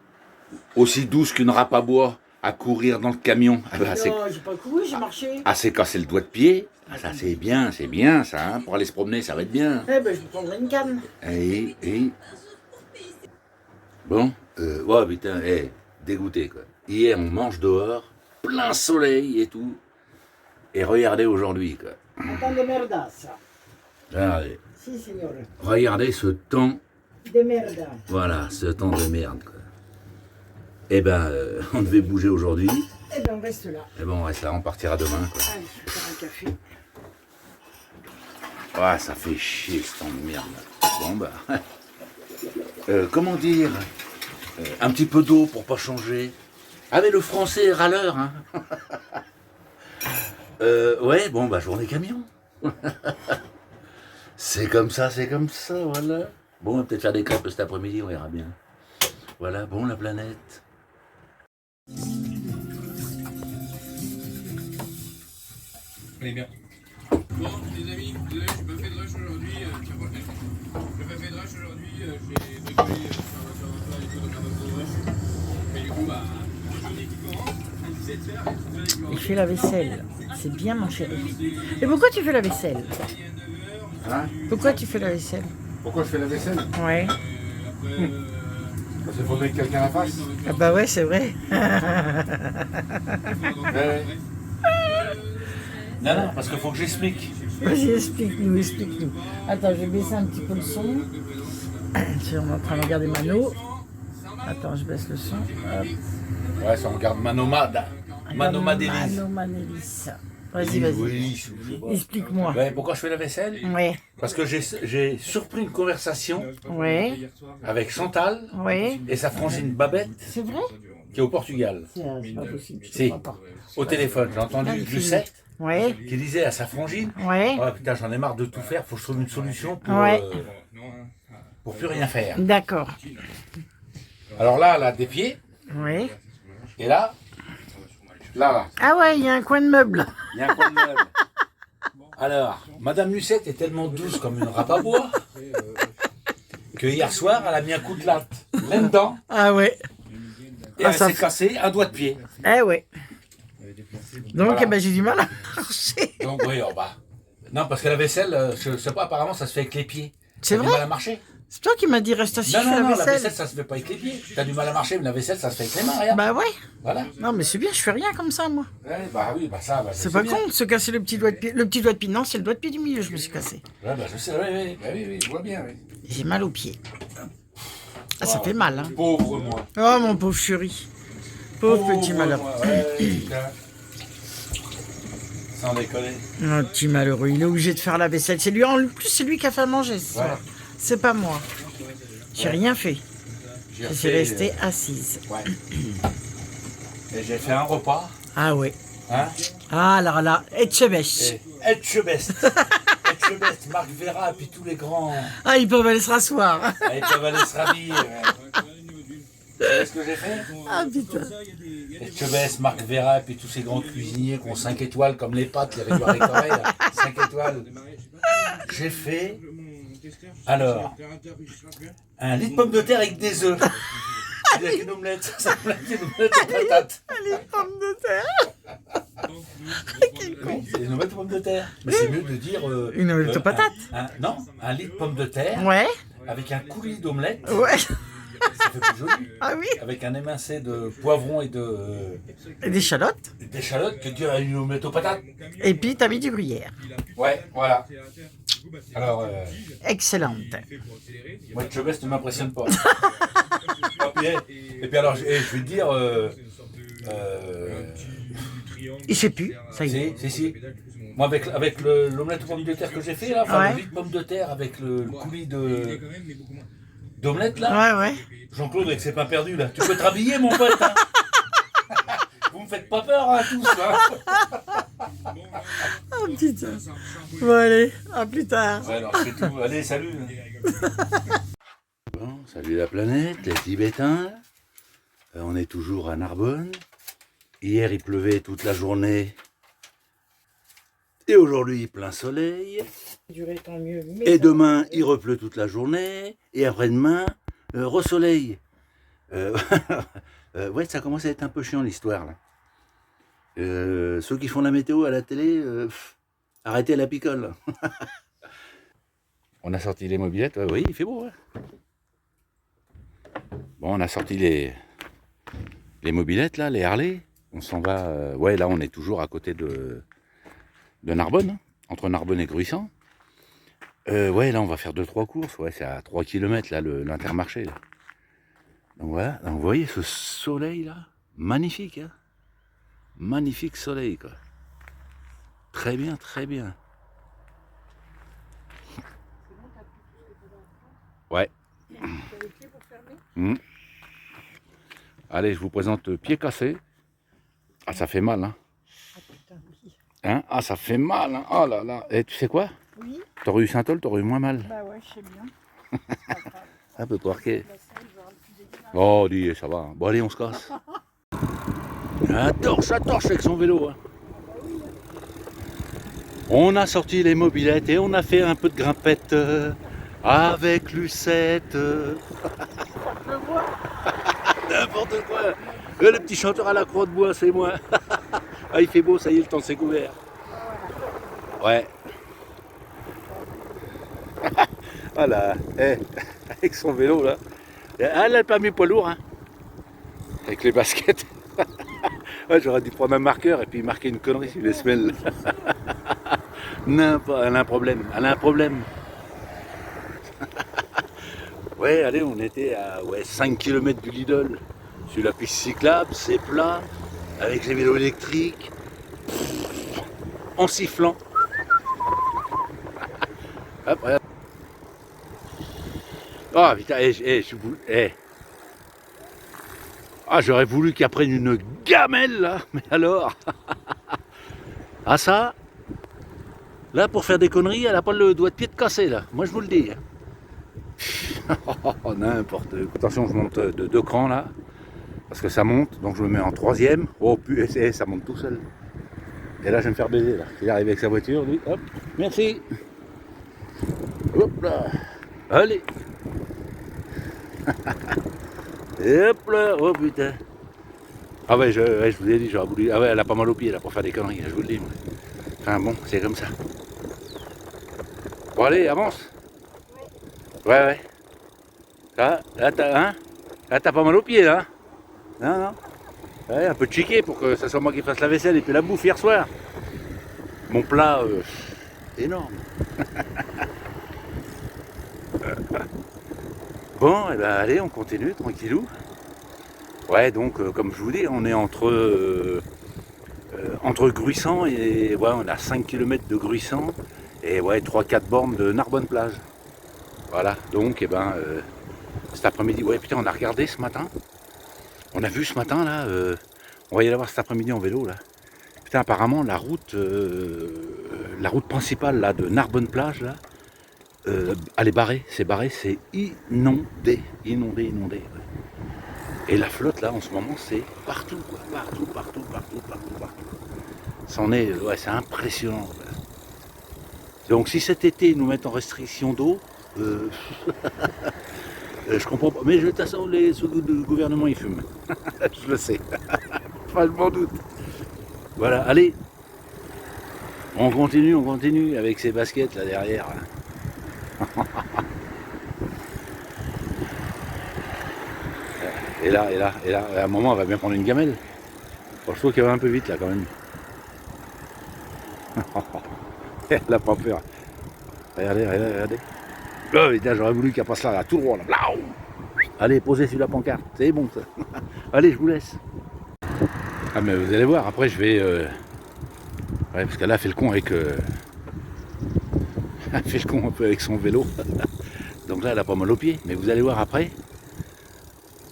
aussi douce qu'une râpe à bois à courir dans le camion. Ah bah, Non, j'ai pas couru, j'ai marché. ah, c'est cassé le doigt de pied. Ah, ça, c'est bien, ça. Hein. Pour aller se promener, ça va être bien. Eh ben, je me prendrai une canne. Et... Bon, ouais, putain, dégoûté, quoi. Hier, on mange dehors, plein soleil et tout. Et regardez aujourd'hui, quoi. Un temps de merdas. Regardez. Si, signore. Regardez ce temps, De merda. voilà, ce temps de merde, quoi. Eh ben, on devait bouger aujourd'hui. Eh ben, on reste là. Et bon, on reste là, on partira demain, quoi. Allez, je vais faire un café. Ouais, ça fait chier ce temps de merde. Bon, bah. Comment dire un petit peu d'eau pour pas changer. Ah, mais le français est râleur, hein. Ouais, bon, bah, journée camion. C'est comme ça, voilà. Bon, on va peut-être faire des crêpes cet après-midi, on verra bien. Voilà, bon, la planète. Allez, bien. Bon, les amis, désolé, j'ai pas fait de rush aujourd'hui. J'ai pas fait de rush aujourd'hui, j'ai bricolé sur les photos d'un autre rush. Mais du coup, bah, journée qui commence, à 17h, Il fait la vaisselle. C'est bien, mon chéri. Et pourquoi tu fais la vaisselle? Hein? Pourquoi tu fais la vaisselle? Pourquoi je fais la vaisselle? Ouais. Parce qu'il faudrait que quelqu'un la fasse. Ah bah ouais, c'est vrai. Ouais. Non, parce qu'il faut que j'explique. Vas-y, explique-nous. Attends, je vais baisser un petit peu le son. Je suis en train de regarder Mano. Attends, je baisse le son. Hop. Ouais, ça on regarde Manomade. Manomade Élise. Mano Manélis. Vas-y, vas-y. Oui, je sais pas. Explique-moi. Ouais, pourquoi je fais la vaisselle? Ouais, Parce que j'ai surpris une conversation ouais, avec Chantal ouais. et sa frangine Babette C'est vrai? qui est au Portugal. C'est pas possible, je te Si, crois pas. au téléphone, j'ai entendu Lucette Ouais, qui disait à sa frangine ouais, oh, putain, j'en ai marre de tout faire, faut que je trouve une solution Ouais. pour plus rien faire. d'accord. Alors là, elle a des pieds, Ouais. et là, Ah ouais, il y a un coin de meuble. il y a un coin de meuble. Alors, Madame Lucette est tellement douce comme une râpe à bois que hier soir, elle a mis un coup de latte là-dedans Ah ouais. et Ah, elle ça s'est fait- cassé un doigt de pied. Eh ouais. Donc, Voilà. eh ben, j'ai du mal à marcher. Donc oui, oh bah. Non, parce que la vaisselle, je sais pas, apparemment ça se fait avec les pieds. C'est T'as du vrai? mal à marcher. C'est toi qui m'as dit reste assis, Non, je fais non, la non, la vaisselle. vaisselle ça se fait pas avec les pieds. T'as du mal à marcher, mais la vaisselle ça se fait avec les mains, regarde. Bah ouais. Voilà. Non, mais c'est bien, je fais rien comme ça, moi. Ouais, bah oui, bah ça, bah, C'est je pas sais bien. con de se casser le petit doigt de pied. Le petit doigt de pied, non, c'est le doigt de pied du milieu, je me suis cassé. Ouais, bah je sais, oui, bah, oui, je vois bien, oui. J'ai mal aux pieds. Ah, ça fait mal, hein. Pauvre moi. Oh, mon pauvre chéri. Pauvre petit malheureux. moi, ouais, putain. Sans déconner. Un petit malheureux, il est obligé de faire la vaisselle. C'est lui, en plus, c'est lui qui a fait à manger ce soir. C'est pas moi. J'ai rien fait. Je suis refait, restée assise. Ouais. Et j'ai fait un repas, Ah ouais. hein. Ah, alors là, Etchebest. Et Etchebest. Etchebest, Marc Vera, et puis tous les grands. Ah, ils peuvent aller se rasseoir. Ils peuvent aller se rhabiller. Vous savez ce que j'ai fait? Ah, putain. Etchebest, Marc Vera, et puis tous ces grands cuisiniers qui ont 5 étoiles comme les pâtes, les réduits avec oreille, 5 étoiles. J'ai fait, alors, un lit de pommes de terre avec des œufs. Avec une omelette, ça s'appelle une omelette aux patates. Les pommes de terre. C'est une omelette aux pommes de terre. Mais c'est mieux de dire. Une omelette aux patates. Non, un lit de pommes de terre Ouais. avec un coulis d'omelette. Ouais. Ça fait plus joli. Ah oui. Avec un émincé de poivron et Et des échalotes. d'échalotes que dire une omelette aux patates. Et puis, t'as mis du gruyère. Ouais, voilà. Alors, Excellente. moi, Etchebest ne m'impressionne pas. Et puis alors, je vais te dire. Il sait plus, ça y est. Si. Moi, avec l'omelette aux pommes de terre que j'ai fait, là, enfin, Ouais. le lit de pommes de terre avec le coulis d'omelette, là. Ouais, ouais. Jean-Claude, avec ses pains perdus, là. Tu peux te rhabiller, mon pote, hein. Vous me faites pas peur, hein, tous, hein. Oh putain. Bon, allez, à plus tard. Ouais, alors, c'est tout. Allez, salut. Bon, salut la planète, les Tibétains. On est toujours à Narbonne. Hier, il pleuvait toute la journée. Et aujourd'hui, plein soleil. Tant mieux. Et demain, il repleut toute la journée. Et après-demain, re-soleil. Ouais, ça commence à être un peu chiant l'histoire, là. Ceux qui font la météo à la télé, arrêtez la picole. On a sorti les mobylettes, oui, il fait beau. Ouais. Bon, on a sorti les mobylettes, là, les Harley. On s'en va, ouais, là, on est toujours à côté de Narbonne, hein, entre Narbonne et Gruissant. Ouais, là, on va faire 2-3 courses, ouais, c'est à 3 km, là, l'Intermarché, là. Donc voilà, donc, vous voyez ce soleil, là, magnifique, hein. Magnifique soleil, quoi. Très bien, très bien. Ouais. Allez, je vous présente Pied Cassé. Ah, ça fait mal, hein. Hein? Ah, ça fait mal, hein. Oh là là. Et tu sais quoi? Oui. T'aurais eu Saint-Ol, t'aurais eu moins mal. Bah ouais, je sais bien. Un peu porqué. Oh, dis, ça va. Hein. Bon, allez, on se casse. Un torche avec son vélo. Hein. On a sorti les mobylettes et on a fait un peu de grimpette avec Lucette. N'importe quoi. Le petit chanteur à la croix de bois, c'est moi. Ah, il fait beau, ça y est, le temps s'est couvert. Ouais. Voilà, avec son vélo là. Elle a pas mis poids lourd, hein. Avec les baskets. Ouais, j'aurais dû prendre un marqueur et puis marquer une connerie sur les semelles. Non, elle a un problème. Elle a un problème. Ouais, allez, on était à 5 km du Lidl. Sur la piste cyclable, c'est plat, avec les vélos électriques. en sifflant. Hop, regarde. Oh putain, Ah, j'aurais voulu qu'il prenne une gamelle là, mais alors. Ah ça, là pour faire des conneries, elle a pas le doigt de pied de casser là, moi je vous le dis. Oh, n'importe quoi. Attention, je monte de 2 crans là, parce que ça monte, donc je me mets en 3e. Oh putain, ça monte tout seul. Et là je vais me faire baiser là. Il arrive avec sa voiture, lui, hop, merci. Hop là, allez. Et hop là, oh putain. Ah ouais, je vous ai dit, j'aurais voulu. Ah ouais, elle a pas mal au pied là pour faire des conneries, je vous le dis. Moi. Enfin bon, c'est comme ça. Bon allez, avance. Ouais. Là t'as pas mal au pied là. Non. Ouais, un peu de chiquet pour que ça soit moi qui fasse la vaisselle et puis la bouffe hier soir. Mon plat, énorme. Bon, et ben allez, on continue, tranquillou. Ouais, donc comme je vous dis, on est entre Gruissant et ouais, on a 5 km de Gruissant et ouais, 3-4 bornes de Narbonne-Plage. Voilà, donc cet après-midi, ouais putain, on a regardé ce matin. On a vu ce matin là, on va y aller voir cet après-midi en vélo là. Putain, apparemment la route principale là de Narbonne-Plage là, elle est barrée, c'est inondé. Ouais. Et la flotte là en ce moment c'est partout, quoi. Partout. C'en est, ouais, c'est impressionnant. Quoi. Donc si cet été ils nous mettent en restriction d'eau, je comprends pas. Mais de toute façon le gouvernement il fume. Je le sais. Enfin je m'en doute. Voilà, allez. On continue avec ces baskets là derrière. Et là, à un moment, on va bien prendre une gamelle. Bon, je trouve qu'elle va un peu vite là quand même. Elle n'a pas peur. Regardez. Oh, putain, j'aurais voulu qu'elle passe là, tout droit là. Allez, posez sur la pancarte, c'est bon ça. Allez, je vous laisse. Ah mais vous allez voir, après je vais... Ouais, parce qu'elle a fait le con avec... Elle fait le con un peu avec son vélo. Donc là, elle a pas mal au pied. Mais vous allez voir après...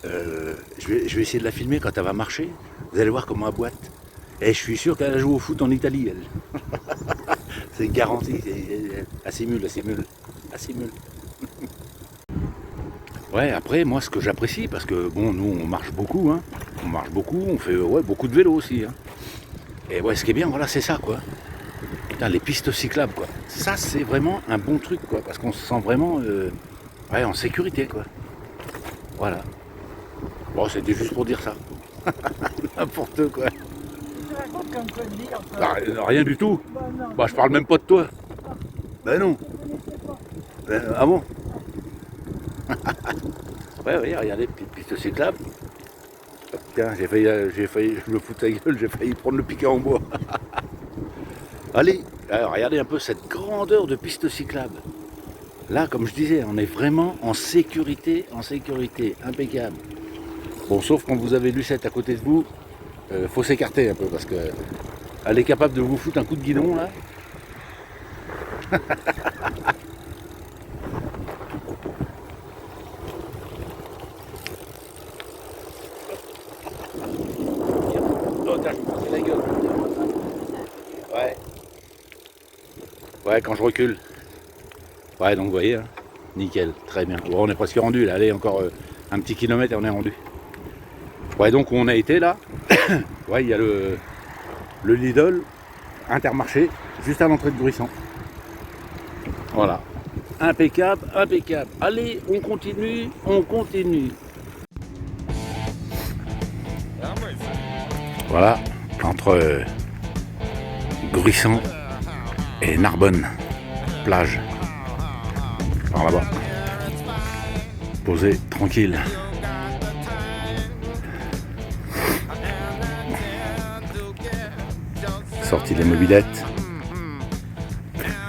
je vais essayer de la filmer quand elle va marcher. Vous allez voir comment elle boite. Et je suis sûr qu'elle a joué au foot en Italie, elle. C'est garanti. Elle simule. Ouais, après, moi, ce que j'apprécie, parce que, bon, nous, on marche beaucoup, hein. On fait beaucoup de vélo aussi, hein. Et ouais, ce qui est bien, voilà, c'est ça, quoi. Putain, les pistes cyclables, quoi. Ça, c'est vraiment un bon truc, quoi. Parce qu'on se sent vraiment en sécurité, quoi. Voilà. Bon, c'était juste pour dire ça. N'importe quoi. Bah, rien du tout. Bah, je parle même pas de toi. Ben non. Ah bon. Ouais, regardez, petite piste cyclable. Tiens, j'ai failli, je me fous de ta gueule, j'ai failli prendre le piquet en bois. Allez, alors, regardez un peu cette grandeur de piste cyclable. Là, comme je disais, on est vraiment en sécurité, impeccable. Bon, sauf quand vous avez Lucette à côté de vous, faut s'écarter un peu parce que elle est capable de vous foutre un coup de guidon là. La gueule. Ouais, quand je recule. Ouais, donc vous voyez, hein, nickel, très bien. Bon, on est presque rendu là, allez, encore un petit kilomètre et on est rendu. Ouais, donc où on a été là, ouais, il y a le Lidl Intermarché, juste à l'entrée de Gruissant. Voilà. Impeccable. Allez, on continue. Voilà, entre Gruissant et Narbonne, plage. Par là-bas. Posé, tranquille. Sorti les mobilettes.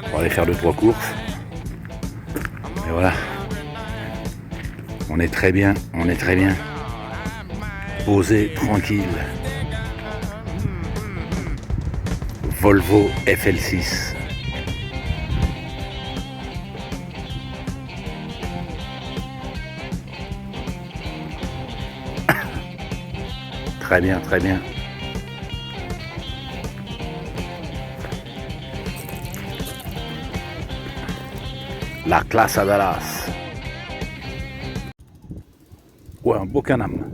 On va aller faire 2-3 courses. Et voilà. On est très bien. Posé, tranquille. Volvo FL6. Très bien, très bien. La classe à Dallas. Ouais, un beau Can-Am.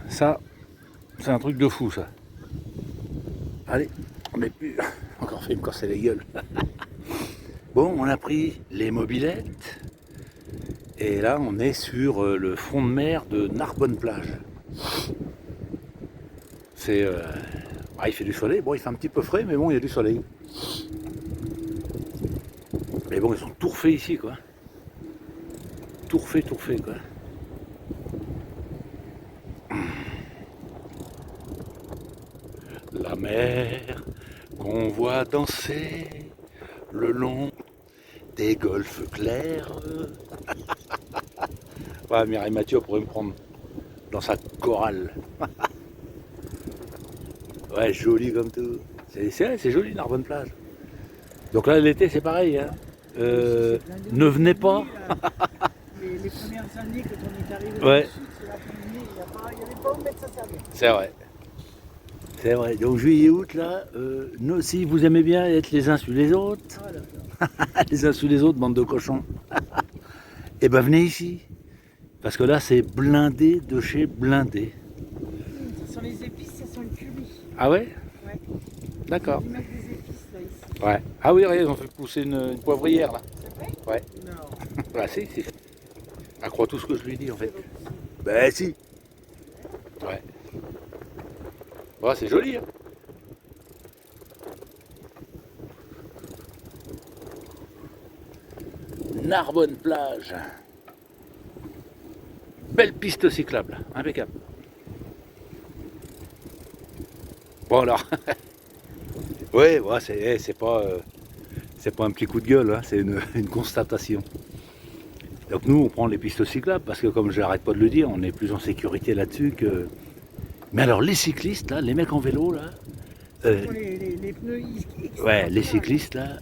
Ça, c'est un truc de fou, ça. Allez, on est plus... Encore fait me casser les gueules. Bon, on a pris les mobylettes. Et là, on est sur le front de mer de Narbonne-Plage. C'est... il fait du soleil. Bon, il fait un petit peu frais, mais bon, il y a du soleil. Mais bon, ils sont tout refaits ici, quoi. Tout refait, quoi. La mer qu'on voit danser le long des golfes clairs. Ouais, Mireille Mathieu pourrait me prendre dans sa chorale. Ouais, joli comme tout. C'est joli, Narbonne-Plage. Donc là, l'été, c'est pareil. Hein. Ne venez pas. Les premières années, quand on est arrivé Ouais. dans le sud, c'est la pandémie, il n'y avait pas où mettre sa serviette. C'est vrai. C'est vrai. Donc juillet-août, là, nous, si vous aimez bien être les uns sur les autres, Ah, là. les uns sous les autres, bande de cochons, et ben venez ici. Parce que là, c'est blindé de chez blindé. Ça sent les épices, ça sent le curry. Ah ouais? Ouais. D'accord. Ils mettent des épices là ici. Ouais. Ah oui, regarde, ils ont fait pousser une poivrière, là. C'est vrai? Ouais. Non. Bah si, si. Elle croit tout ce que je lui dis, en fait. Ben si. Ouais. Bon, c'est joli, hein. Narbonne-Plage. Belle piste cyclable, impeccable. Bon alors, ouais, c'est pas un petit coup de gueule, hein, c'est une constatation. Donc nous, on prend les pistes cyclables parce que, comme je n'arrête pas de le dire, on est plus en sécurité là-dessus que. Mais alors les cyclistes là, les mecs en vélo là, Les pneus extra. ouais, les cyclistes là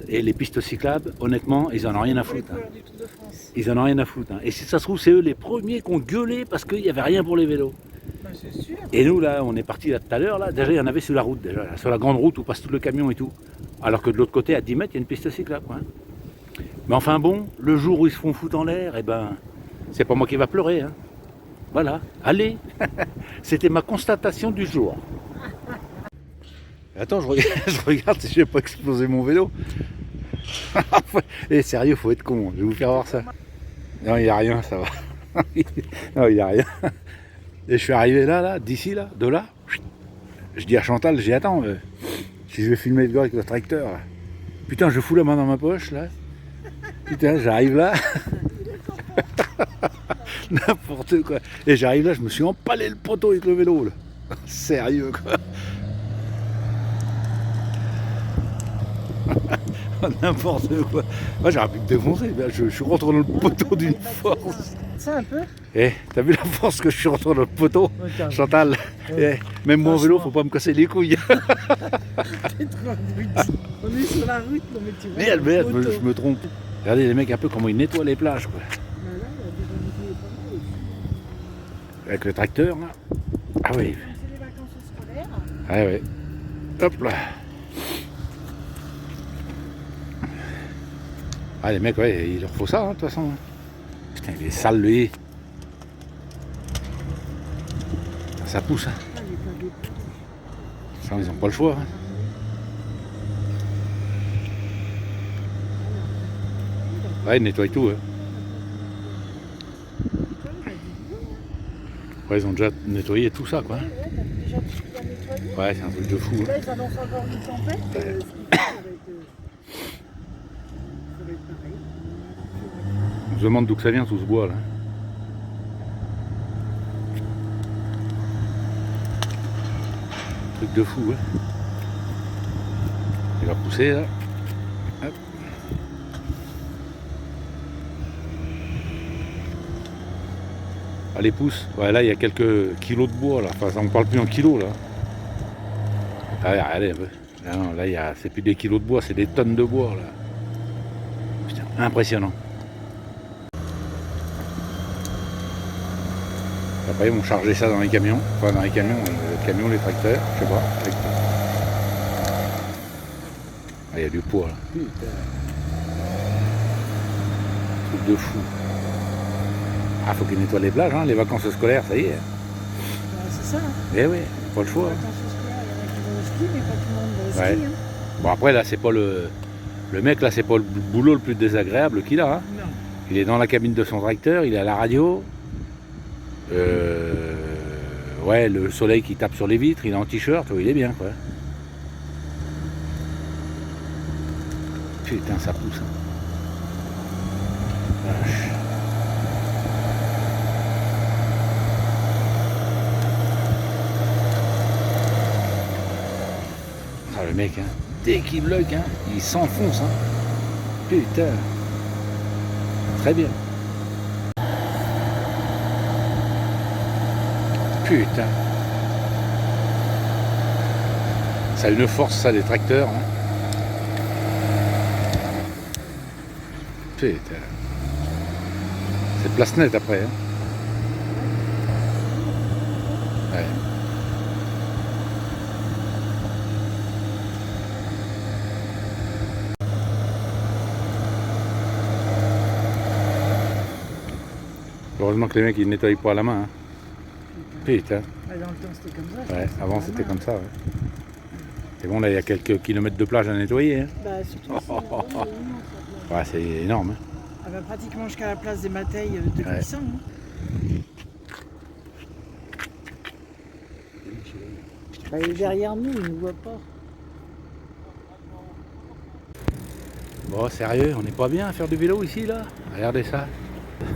et les pistes cyclables, honnêtement, ils en ont rien à Pour les foutre. Hein. coureurs du Tour de France. Ils en ont rien à foutre. Hein. Et si ça se trouve, c'est eux les premiers qui ont gueulé parce qu'il n'y avait rien pour les vélos. Ben, c'est sûr. Et nous, là, on est partis là tout à l'heure, là, déjà, il y en avait sur la route, déjà, là, sur la grande route où passe tout le camion et tout. Alors que de l'autre côté, à 10 mètres, il y a une piste cyclable. Quoi. Mais enfin bon, le jour où ils se font foutre en l'air, eh ben, c'est pas moi qui va pleurer. Hein. Voilà, allez. C'était ma constatation du jour. Attends, je regarde si je vais pas exploser mon vélo. Et sérieux, faut être con, je vais vous faire voir ça. Non, il n'y a rien, ça va. Non, il n'y a rien. Et je suis arrivé là, d'ici là, de là. Je dis à Chantal, j'ai attends, si je vais filmer le gars avec le tracteur, là. Putain, je fous la main dans ma poche là. Putain, j'arrive là. N'importe quoi. Et j'arrive là, je me suis empalé le poteau avec le vélo là. Sérieux quoi. N'importe quoi. Moi j'aurais pu me défoncer. Je suis rentré dans le poteau d'une force. Ça un peu. Eh, t'as vu la force que je suis rentré dans le poteau, Chantal? Eh, même moi en vélo, faut pas me casser les couilles. On est sur la route, non mais tu vois. Merde, je me trompe. Regardez les mecs un peu comment ils nettoient les plages quoi. Avec le tracteur là. Ah oui. C'est les vacances scolaires. Ah ouais. Hop là. Ah les mecs, ouais, il leur faut ça, hein, de toute façon. Putain, il est sale lui. Ça pousse, hein. Ça, ils ont pas le choix. Hein. Ouais, ils nettoient tout. Hein. Ouais, ils ont déjà nettoyé tout ça, quoi. Ouais, t'as déjà tout bien nettoyé. Ouais, c'est un truc de fou. Hein. Là, ils annoncent encore une tempête. Ce qui fait que ça va être pareil. On se demande d'où que ça vient tout ce bois là. Truc de fou, hein. Il va pousser là. Hop. Allez, pousse. Ouais, là il y a quelques kilos de bois là. Enfin, on parle plus en kilos là. Ah, regardez un peu. Ah non, là, c'est plus des kilos de bois, c'est des tonnes de bois là. Putain, impressionnant. Après ils vont charger ça dans les camions. Enfin dans les camions, les tracteurs, je sais pas. Ah, il y a du poids là. Putain. Truc de fou. Ah, faut qu'ils nettoient les plages, hein, les vacances scolaires, ça y est. C'est ça. Eh oui, pas le choix. Il y en a qui vont au ski, mais pas tout le monde va au Ouais. ski. Hein. Bon après là c'est pas le mec là c'est pas le boulot le plus désagréable qu'il a. Hein. Non. Il est dans la cabine de son tracteur, il est à la radio. Ouais, le soleil qui tape sur les vitres, il est en t-shirt, il est bien quoi. Putain ça pousse. Hein. Vache. Ah, le mec, hein, dès qu'il bloque, hein, il s'enfonce. Hein. Putain. Très bien. Putain. Ça a une force, ça, les tracteurs. Hein. Putain. C'est place nette après. Hein. Ouais. Heureusement que les mecs ils nettoient pas à la main. Hein. Putain. Ouais, dans le temps, c'était comme ça. Ouais, avant c'était comme ça. Ouais. Et bon là il y a quelques kilomètres de plage à nettoyer. Hein. Bah, surtout ici, là-bas, il est immense, la plage. Ouais, c'est énorme. Hein. Ah bah, pratiquement jusqu'à la place des Mateilles de Ouais. Clisson. Hein. Bah, il est derrière nous, il ne nous voit pas. Bon sérieux, on n'est pas bien à faire du vélo ici là. Regardez ça.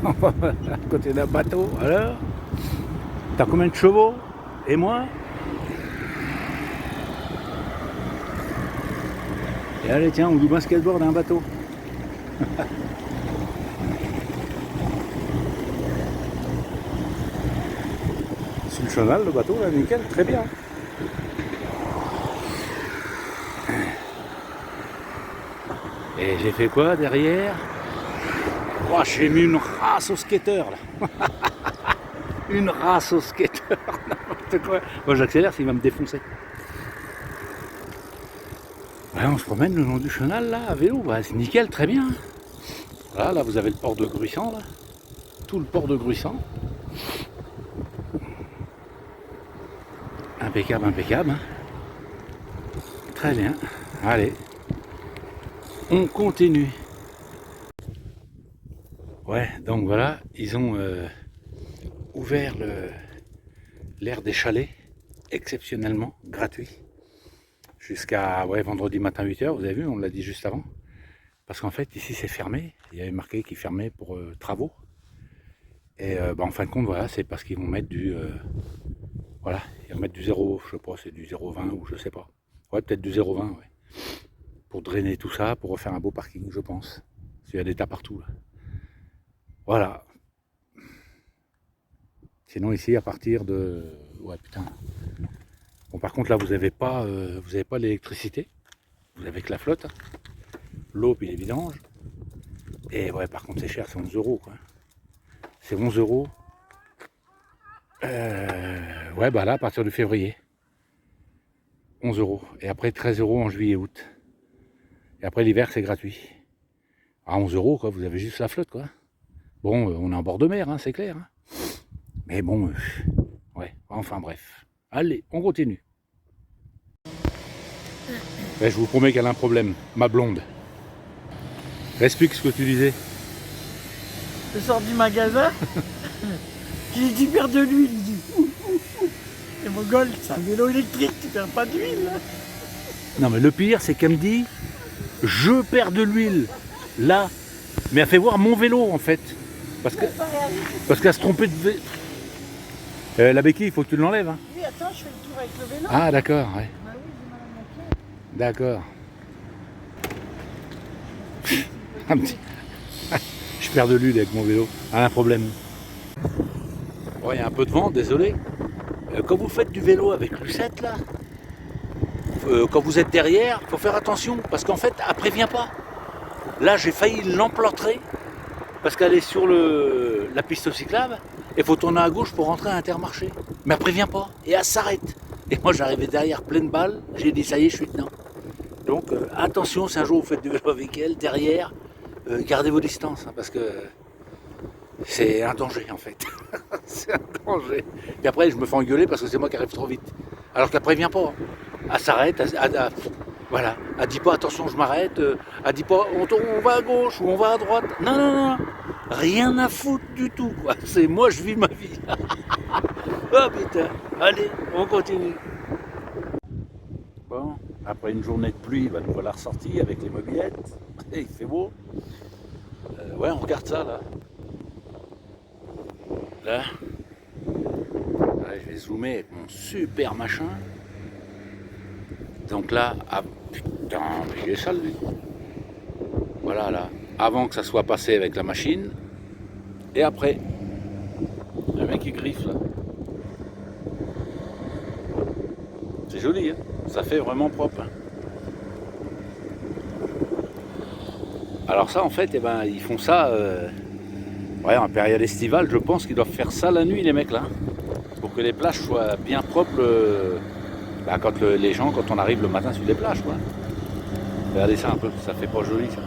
À côté d'un bateau. Alors, t'as combien de chevaux? Et moi? Et allez tiens, on joue un skateboard à un bateau. C'est le chenal, le bateau là, nickel, très bien. Et j'ai fait quoi derrière? Oh, j'ai mis une race au skater là. Une race au skater, n'importe quoi. Moi j'accélère s'il va me défoncer. Ouais, on se promène le long du chenal là, à vélo, bah, c'est nickel, très bien. Voilà, là vous avez le port de Gruissant là. Tout le port de Gruissant. Impeccable, impeccable. Hein. Très bien. Allez. On continue. Ouais, donc voilà, ils ont ouvert l'aire des chalets, exceptionnellement gratuit, jusqu'à vendredi matin 8h, vous avez vu, on l'a dit juste avant. Parce qu'en fait, ici c'est fermé, il y avait marqué qu'il fermait pour travaux. Et en fin de compte, voilà, c'est parce qu'ils vont mettre du... voilà, ils vont mettre du 0, je sais pas, c'est du 0,20 ou je sais pas. Ouais, peut-être du 0,20, ouais. Pour drainer tout ça, pour refaire un beau parking, je pense. Parce qu'il y a des tas partout, là. Voilà. Sinon ici à partir de... Ouais putain. Bon par contre là vous avez pas l'électricité. Vous avez que la flotte. L'eau puis les vidanges. Et ouais par contre c'est cher, c'est 11 € quoi. C'est 11 €. Ouais bah là à partir de février. 11 €. Et après 13 € en juillet août. Et après l'hiver c'est gratuit. À 11 € quoi, vous avez juste la flotte quoi. Bon, on est en bord de mer, hein, c'est clair. Hein. Mais bon, ouais, enfin bref. Allez, on continue. Ouais, je vous promets qu'elle a un problème, ma blonde. Explique ce que tu disais. Je sors du magasin, j'ai dit tu perds de l'huile. Il dit et mon goal, c'est un vélo électrique, tu perds pas d'huile. Non mais le pire, c'est qu'elle me dit, je perds de l'huile. Là, mais elle fait voir mon vélo en fait. Parce qu'elle se trompait de vélo. La béquille, il faut que tu l'enlèves. Hein. Oui, attends, je fais le tour avec le vélo. Ah d'accord, ouais. Bah oui, j'ai mal à mon pied. D'accord. Un petit... Je perds de l'huile avec mon vélo. Un problème. Bon, il y a un peu de vent, désolé. Quand vous faites du vélo avec Lucette là, quand vous êtes derrière, il faut faire attention, parce qu'en fait, elle prévient pas. Là, j'ai failli l'emplâtrer, parce qu'elle est sur la piste cyclable, et il faut tourner à gauche pour rentrer à Intermarché. Mais elle prévient pas, et elle s'arrête. Et moi, j'arrivais derrière pleine balle, j'ai dit, ça y est, je suis dedans. Donc, attention, si un jour vous faites du vélo avec elle, derrière, gardez vos distances, hein, parce que c'est un danger, en fait. C'est un danger. Puis après, je me fais engueuler parce que c'est moi qui arrive trop vite. Alors qu'elle prévient pas. Hein. Elle s'arrête, voilà. Elle dit pas attention, je m'arrête. Elle dit pas on va à gauche ou on va à droite. Non, non, non. Rien à foutre du tout, quoi. C'est moi, je vis ma vie. Oh putain. Allez, on continue. Bon, après une journée de pluie, bah, nous voilà ressortis avec les mobilettes. Il fait beau. Ouais, on regarde ça là. Là. Ouais, je vais zoomer avec mon super machin. Donc là, putain, il est sale lui. Voilà là, avant que ça soit passé avec la machine. Et après, le mec il griffe là. C'est joli, hein, ça fait vraiment propre. Hein. Alors ça en fait, eh ben, ils font ça ouais, en période estivale, je pense qu'ils doivent faire ça la nuit les mecs là. Pour que les plages soient bien propres bah, quand les gens, quand on arrive le matin sur les plages quoi. Regardez ça un peu, ça fait pas joli ça.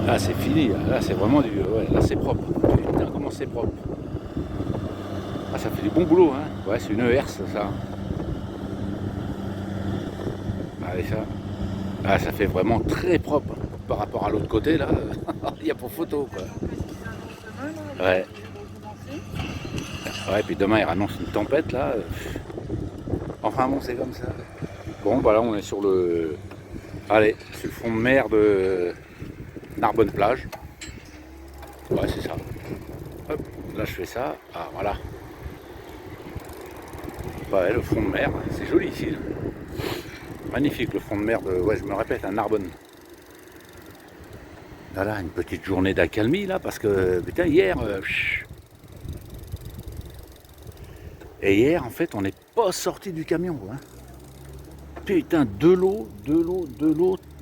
Là c'est fini, là c'est vraiment du. Ouais, là c'est propre. Putain comment c'est propre. Ah ça fait du bon boulot hein. Ouais c'est une herse ça. Allez ça. Ah ça fait vraiment très propre. Par rapport à l'autre côté là, il n'y a pas photo quoi. Ouais. Ouais puis demain il annonce une tempête là. Enfin bon c'est comme ça. Bon bah là on est sur le. Allez, sur le fond de mer de Narbonne plage. Ouais c'est ça. Hop, là je fais ça. Ah voilà. Ouais le fond de mer, c'est joli ici. Là. Magnifique le fond de mer de. Ouais je me répète, à Narbonne. Voilà, une petite journée d'accalmie là, parce que putain hier. Et hier en fait on n'est pas sorti du camion. Hein. Putain, de l'eau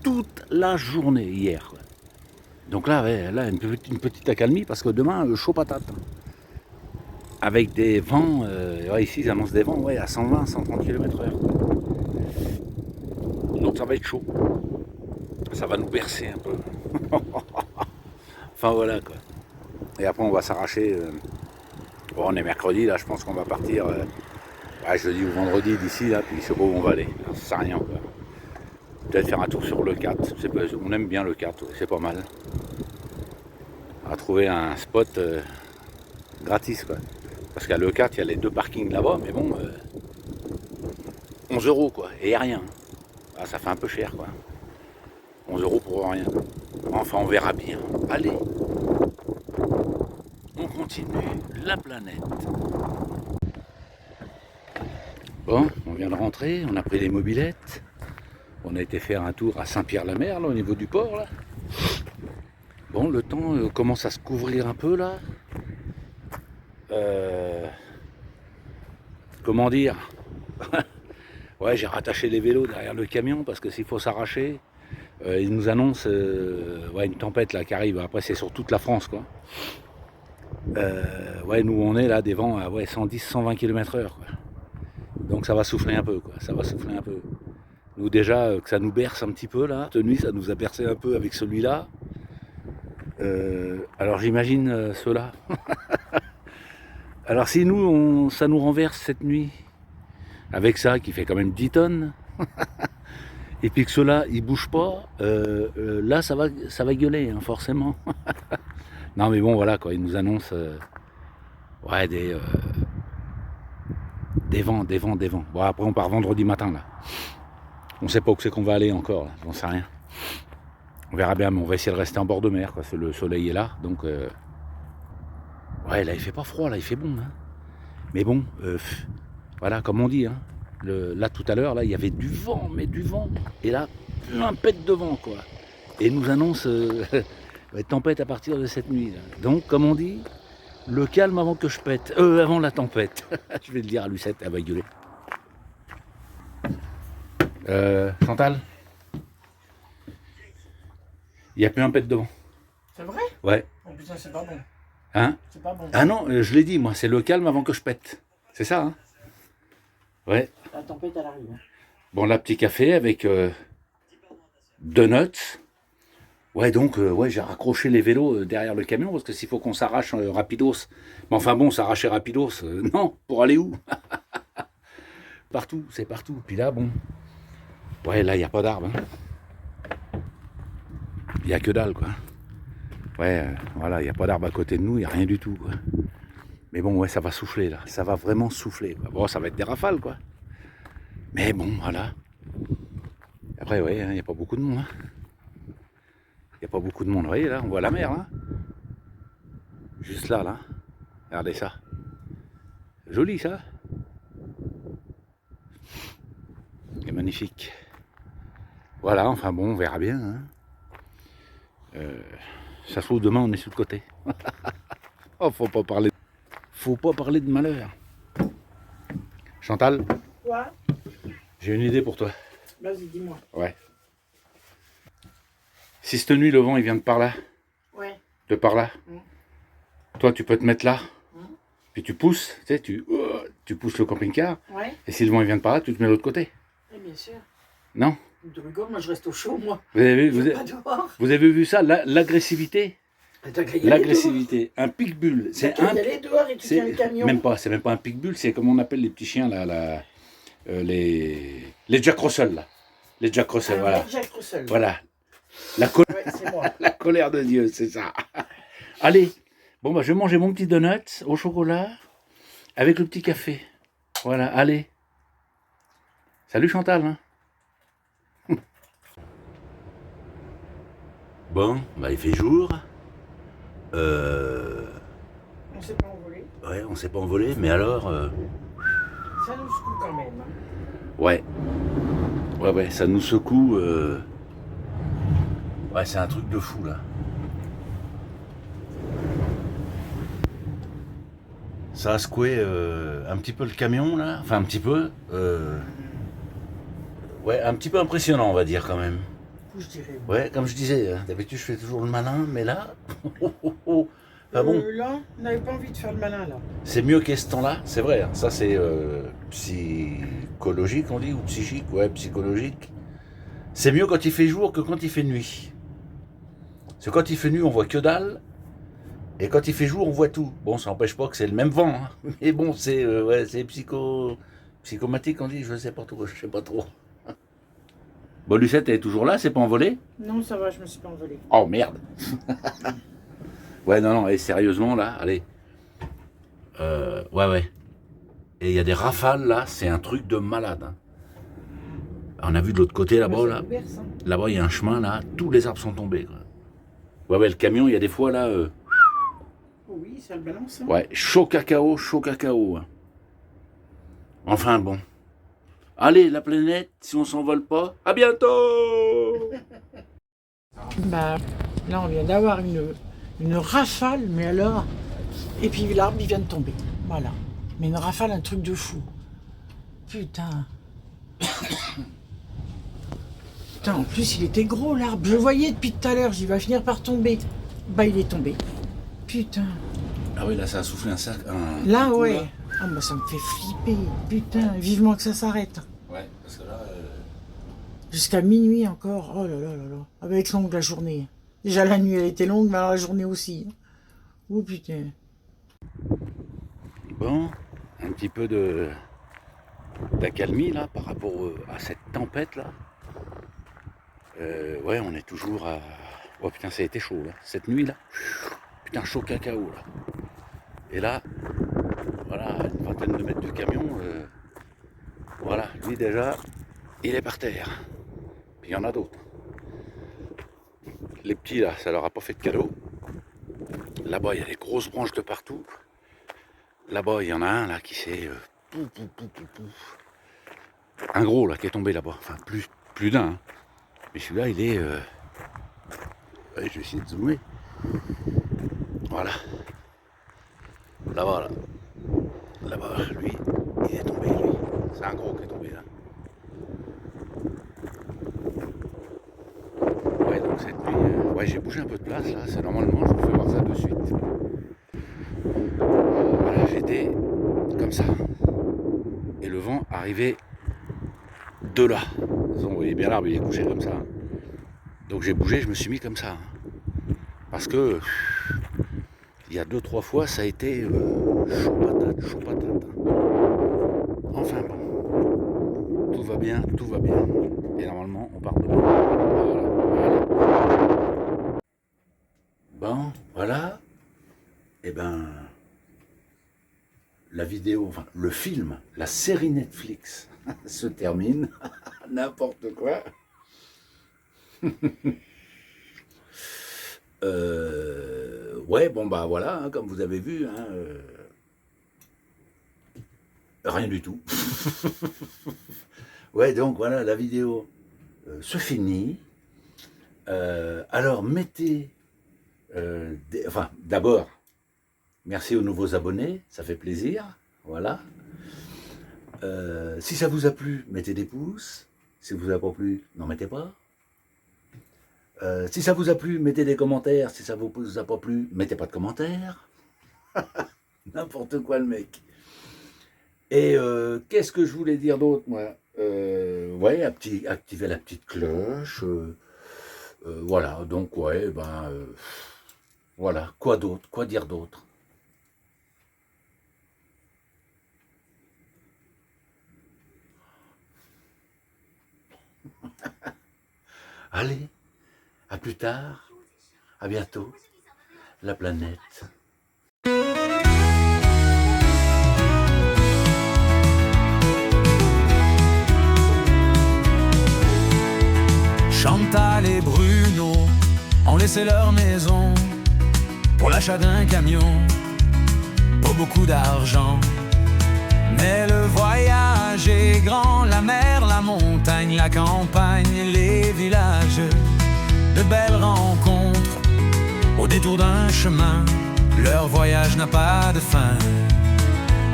toute la journée hier. Quoi. Donc là, ouais, là une petite accalmie parce que demain, chaud patate. Avec des vents, ouais, ici ils annoncent des vents ouais, à 120, 130 km/h. Donc ça va être chaud. Ça va nous bercer un peu. Enfin voilà quoi. Et après on va s'arracher. Bon, on est mercredi, là je pense qu'on va partir jeudi ou vendredi d'ici là, puis je sais pas où on va aller. Ça sert à rien quoi. Peut-être faire un tour sur le 4. On aime bien le 4, c'est pas mal. On va trouver un spot gratis quoi. Parce qu'à le 4, il y a les deux parkings là-bas, mais bon 11 € quoi, et rien. Ah, ça fait un peu cher quoi. 11 € pour rien. Enfin, on verra bien. Allez, on continue la planète. Bon, on vient de rentrer, on a pris les mobilettes. On a été faire un tour à Saint-Pierre-la-Mer, là, au niveau du port, là. Bon, le temps commence à se couvrir un peu, là. Comment dire? Ouais, j'ai rattaché les vélos derrière le camion, parce que s'il faut s'arracher, ils nous annoncent ouais, une tempête là qui arrive. Après, c'est sur toute la France, quoi. Ouais, nous, on est là, des vents à ouais, 110, 120 km/h, quoi. Donc ça va souffler un peu, quoi. Ça va souffler un peu. Nous déjà, que ça nous berce un petit peu là. Cette nuit, ça nous a bercé un peu avec celui-là. Alors j'imagine ceux-là. Alors si nous, ça nous renverse cette nuit, avec ça qui fait quand même 10 tonnes, et puis que ceux-là, ils bougent pas, là ça va gueuler, hein, forcément. Non mais bon voilà quoi, ils nous annoncent ouais, des vents. Bon après on part vendredi matin là. On sait pas où c'est qu'on va aller encore, là. J'en sais rien. On verra bien, mais on va essayer de rester en bord de mer, quoi. Le soleil est là, donc ouais là il fait pas froid, là il fait bon. Hein. Mais bon, voilà, comme on dit, hein. Là tout à l'heure, là il y avait du vent, mais du vent. Et là, plein pète de vent quoi. Et il nous annonce tempête à partir de cette nuit. Là. Donc comme on dit, le calme avant que je pète. Avant la tempête. Je vais le dire à Lucette, elle va gueuler. Chantal, il n'y a plus un pet devant. C'est vrai? Ouais. Oh putain, c'est pas bon. Hein? C'est pas bon. Ah non, je l'ai dit, moi, c'est le calme avant que je pète. C'est ça, hein? Ouais. La tempête, elle arrive. Hein. Bon, là, petit café avec donuts. Ouais, donc, ouais, j'ai raccroché les vélos derrière le camion parce que s'il faut qu'on s'arrache rapidos. Mais enfin bon, s'arracher rapidos, non, pour aller où? Partout, c'est partout. Puis là, bon. Ouais, là, il n'y a pas d'arbre. Hein. Il n'y a que dalle, quoi. Ouais, voilà, il n'y a pas d'arbre à côté de nous, il n'y a rien du tout, quoi. Mais bon, ouais, ça va souffler, là. Ça va vraiment souffler, quoi. Bon, ça va être des rafales, quoi. Mais bon, voilà. Après, ouais, il n'y a pas beaucoup de monde, hein. Il n'y a pas beaucoup de monde. Vous voyez, là, on voit la mer, là. Juste là, là. Regardez ça. Joli, ça. C'est magnifique. Voilà, enfin bon, on verra bien. Hein. Ça se trouve, demain, on est sur le côté. Oh, faut pas parler de malheur. Chantal, Quoi? j'ai une idée pour toi. Vas-y, dis-moi. Ouais. Si cette nuit, le vent, il vient de par là, Ouais. de par là, toi, tu peux te mettre là, puis tu pousses, tu sais, tu pousses le camping-car, Ouais. et si le vent, il vient de par là, tu te mets de l'autre côté. Eh bien sûr. Non? Tu rigoles, moi je reste au chaud, moi. Vous avez, Je vais pas dehors. vous avez vu ça, l'agressivité? T'as qu'à y aller L'agressivité, un pic-bulle. dehors. T'as qu'à y aller dehors et tu tiens le camion. c'est même pas un pic-bulle, c'est comme on appelle les petits chiens là, les Jack Russell là. Les Jack Russell, voilà. Jack Russell. Voilà. Ouais, c'est moi. La colère de Dieu, c'est ça. Allez, bon bah je vais manger mon petit donut au chocolat avec le petit café. Voilà, allez. Salut Chantal. Hein. Bon, bah il fait jour. On s'est pas envolé. Ouais, on s'est pas envolé, mais alors. Ça nous secoue quand même. Hein. Ouais. Ouais, ça nous secoue. Ouais, c'est un truc de fou là. Ça a secoué un petit peu le camion là. Enfin, un petit peu. Ouais, un petit peu impressionnant, on va dire quand même. Je dirais. Ouais, comme je disais, hein, d'habitude je fais toujours le malin, mais là. Enfin bon. Là, on n'avait pas envie de faire le malin là. C'est mieux qu'est ce temps-là, c'est vrai. Hein, ça, c'est psychologique, on dit, ou psychique, ouais, psychologique. C'est mieux quand il fait jour que quand il fait nuit. Parce que quand il fait nuit, on voit que dalle. Et quand il fait jour, on voit tout. Bon, ça n'empêche pas que c'est le même vent. Hein, mais bon, c'est psychomatique, on dit, je sais pas trop, je sais pas trop. Bon, Lucette, elle est toujours là, c'est pas envolé? Non, ça va, je me suis pas envolée. Oh, merde. Ouais, non, et sérieusement, là, allez. Ouais. Et il y a des rafales, là, c'est un truc de malade. Hein. On a vu de l'autre côté, là-bas, là. Là-bas, il y a un chemin, là, tous les arbres sont tombés, quoi. Ouais, le camion, il y a des fois, là... Oh oui, ça le balance. Hein. Ouais, chaud cacao. Hein. Enfin, bon. Allez, la planète, si on s'envole pas, à bientôt. Bah, là, on vient d'avoir une rafale, mais alors... Et puis l'arbre, il vient de tomber. Voilà. Mais une rafale, un truc de fou. Putain. Putain, en plus, il était gros, l'arbre. Je le voyais depuis tout à l'heure, il va finir par tomber. Bah, il est tombé. Putain. Ah oui, là, ça a soufflé un sac. Là, coup, ouais. Là. Ah, bah, ça me fait flipper. Putain, vivement que ça s'arrête. Ouais, parce que là... Jusqu'à minuit encore. Oh là là là là. Avec longue la journée. Déjà, la nuit, elle était longue, mais alors la journée aussi. Oh, putain. Bon, un petit peu d'accalmie là par rapport à cette tempête là. Ouais, on est toujours à... Oh putain, ça a été chaud là, cette nuit là. Putain, chaud cacao là. Et là, voilà, à une vingtaine de mètres du camion, voilà, lui déjà, il est par terre. Puis il y en a d'autres. Les petits là, ça leur a pas fait de cadeau. Là-bas, il y a des grosses branches de partout. Là-bas, il y en a un là qui s'est... Un gros là qui est tombé là-bas. Enfin, plus d'un. Hein. Mais celui-là, il est... Ouais, je vais essayer de zoomer. Voilà. Là-bas, là. Là-bas, lui, il est tombé, lui. C'est un gros qui est tombé là. Ouais, j'ai bougé un peu de place là, c'est normalement, je vous fais voir ça de suite. Voilà, j'étais comme ça. Et le vent arrivait de là. Vous voyez bien l'arbre, il est couché comme ça. Donc j'ai bougé, je me suis mis comme ça. Parce que il y a 2-3 fois, ça a été chaud patate, chaud patate. Enfin bon, tout va bien, tout va bien. Et normalement, on part de là. Voilà. Bon, voilà. Et ben, la vidéo, enfin le film, la série Netflix se termine. N'importe quoi. Ouais, bon bah voilà, hein, comme vous avez vu, hein, rien du tout. Ouais, donc voilà, la vidéo se finit. Alors mettez, enfin d'abord, merci aux nouveaux abonnés, ça fait plaisir, voilà. Si ça vous a plu, mettez des pouces. Si ça vous a pas plu, n'en mettez pas. Si ça vous a plu, mettez des commentaires. Si ça vous a pas plu, mettez pas de commentaires. N'importe quoi le mec. Et qu'est-ce que je voulais dire d'autre, moi ouais, activer la petite cloche. Voilà, donc ouais, ben voilà, quoi d'autre, quoi dire d'autre? Allez, à plus tard, à bientôt, la planète. Chantal et Bruno ont laissé leur maison pour l'achat d'un camion, pas beaucoup d'argent. Mais le voyage est grand, la mer, la montagne, la campagne, les villages, de belles rencontres au détour d'un chemin. Leur voyage n'a pas de fin.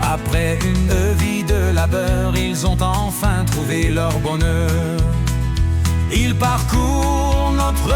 Après une vie de labeur, ils ont enfin trouvé leur bonheur. Ils parcourent notre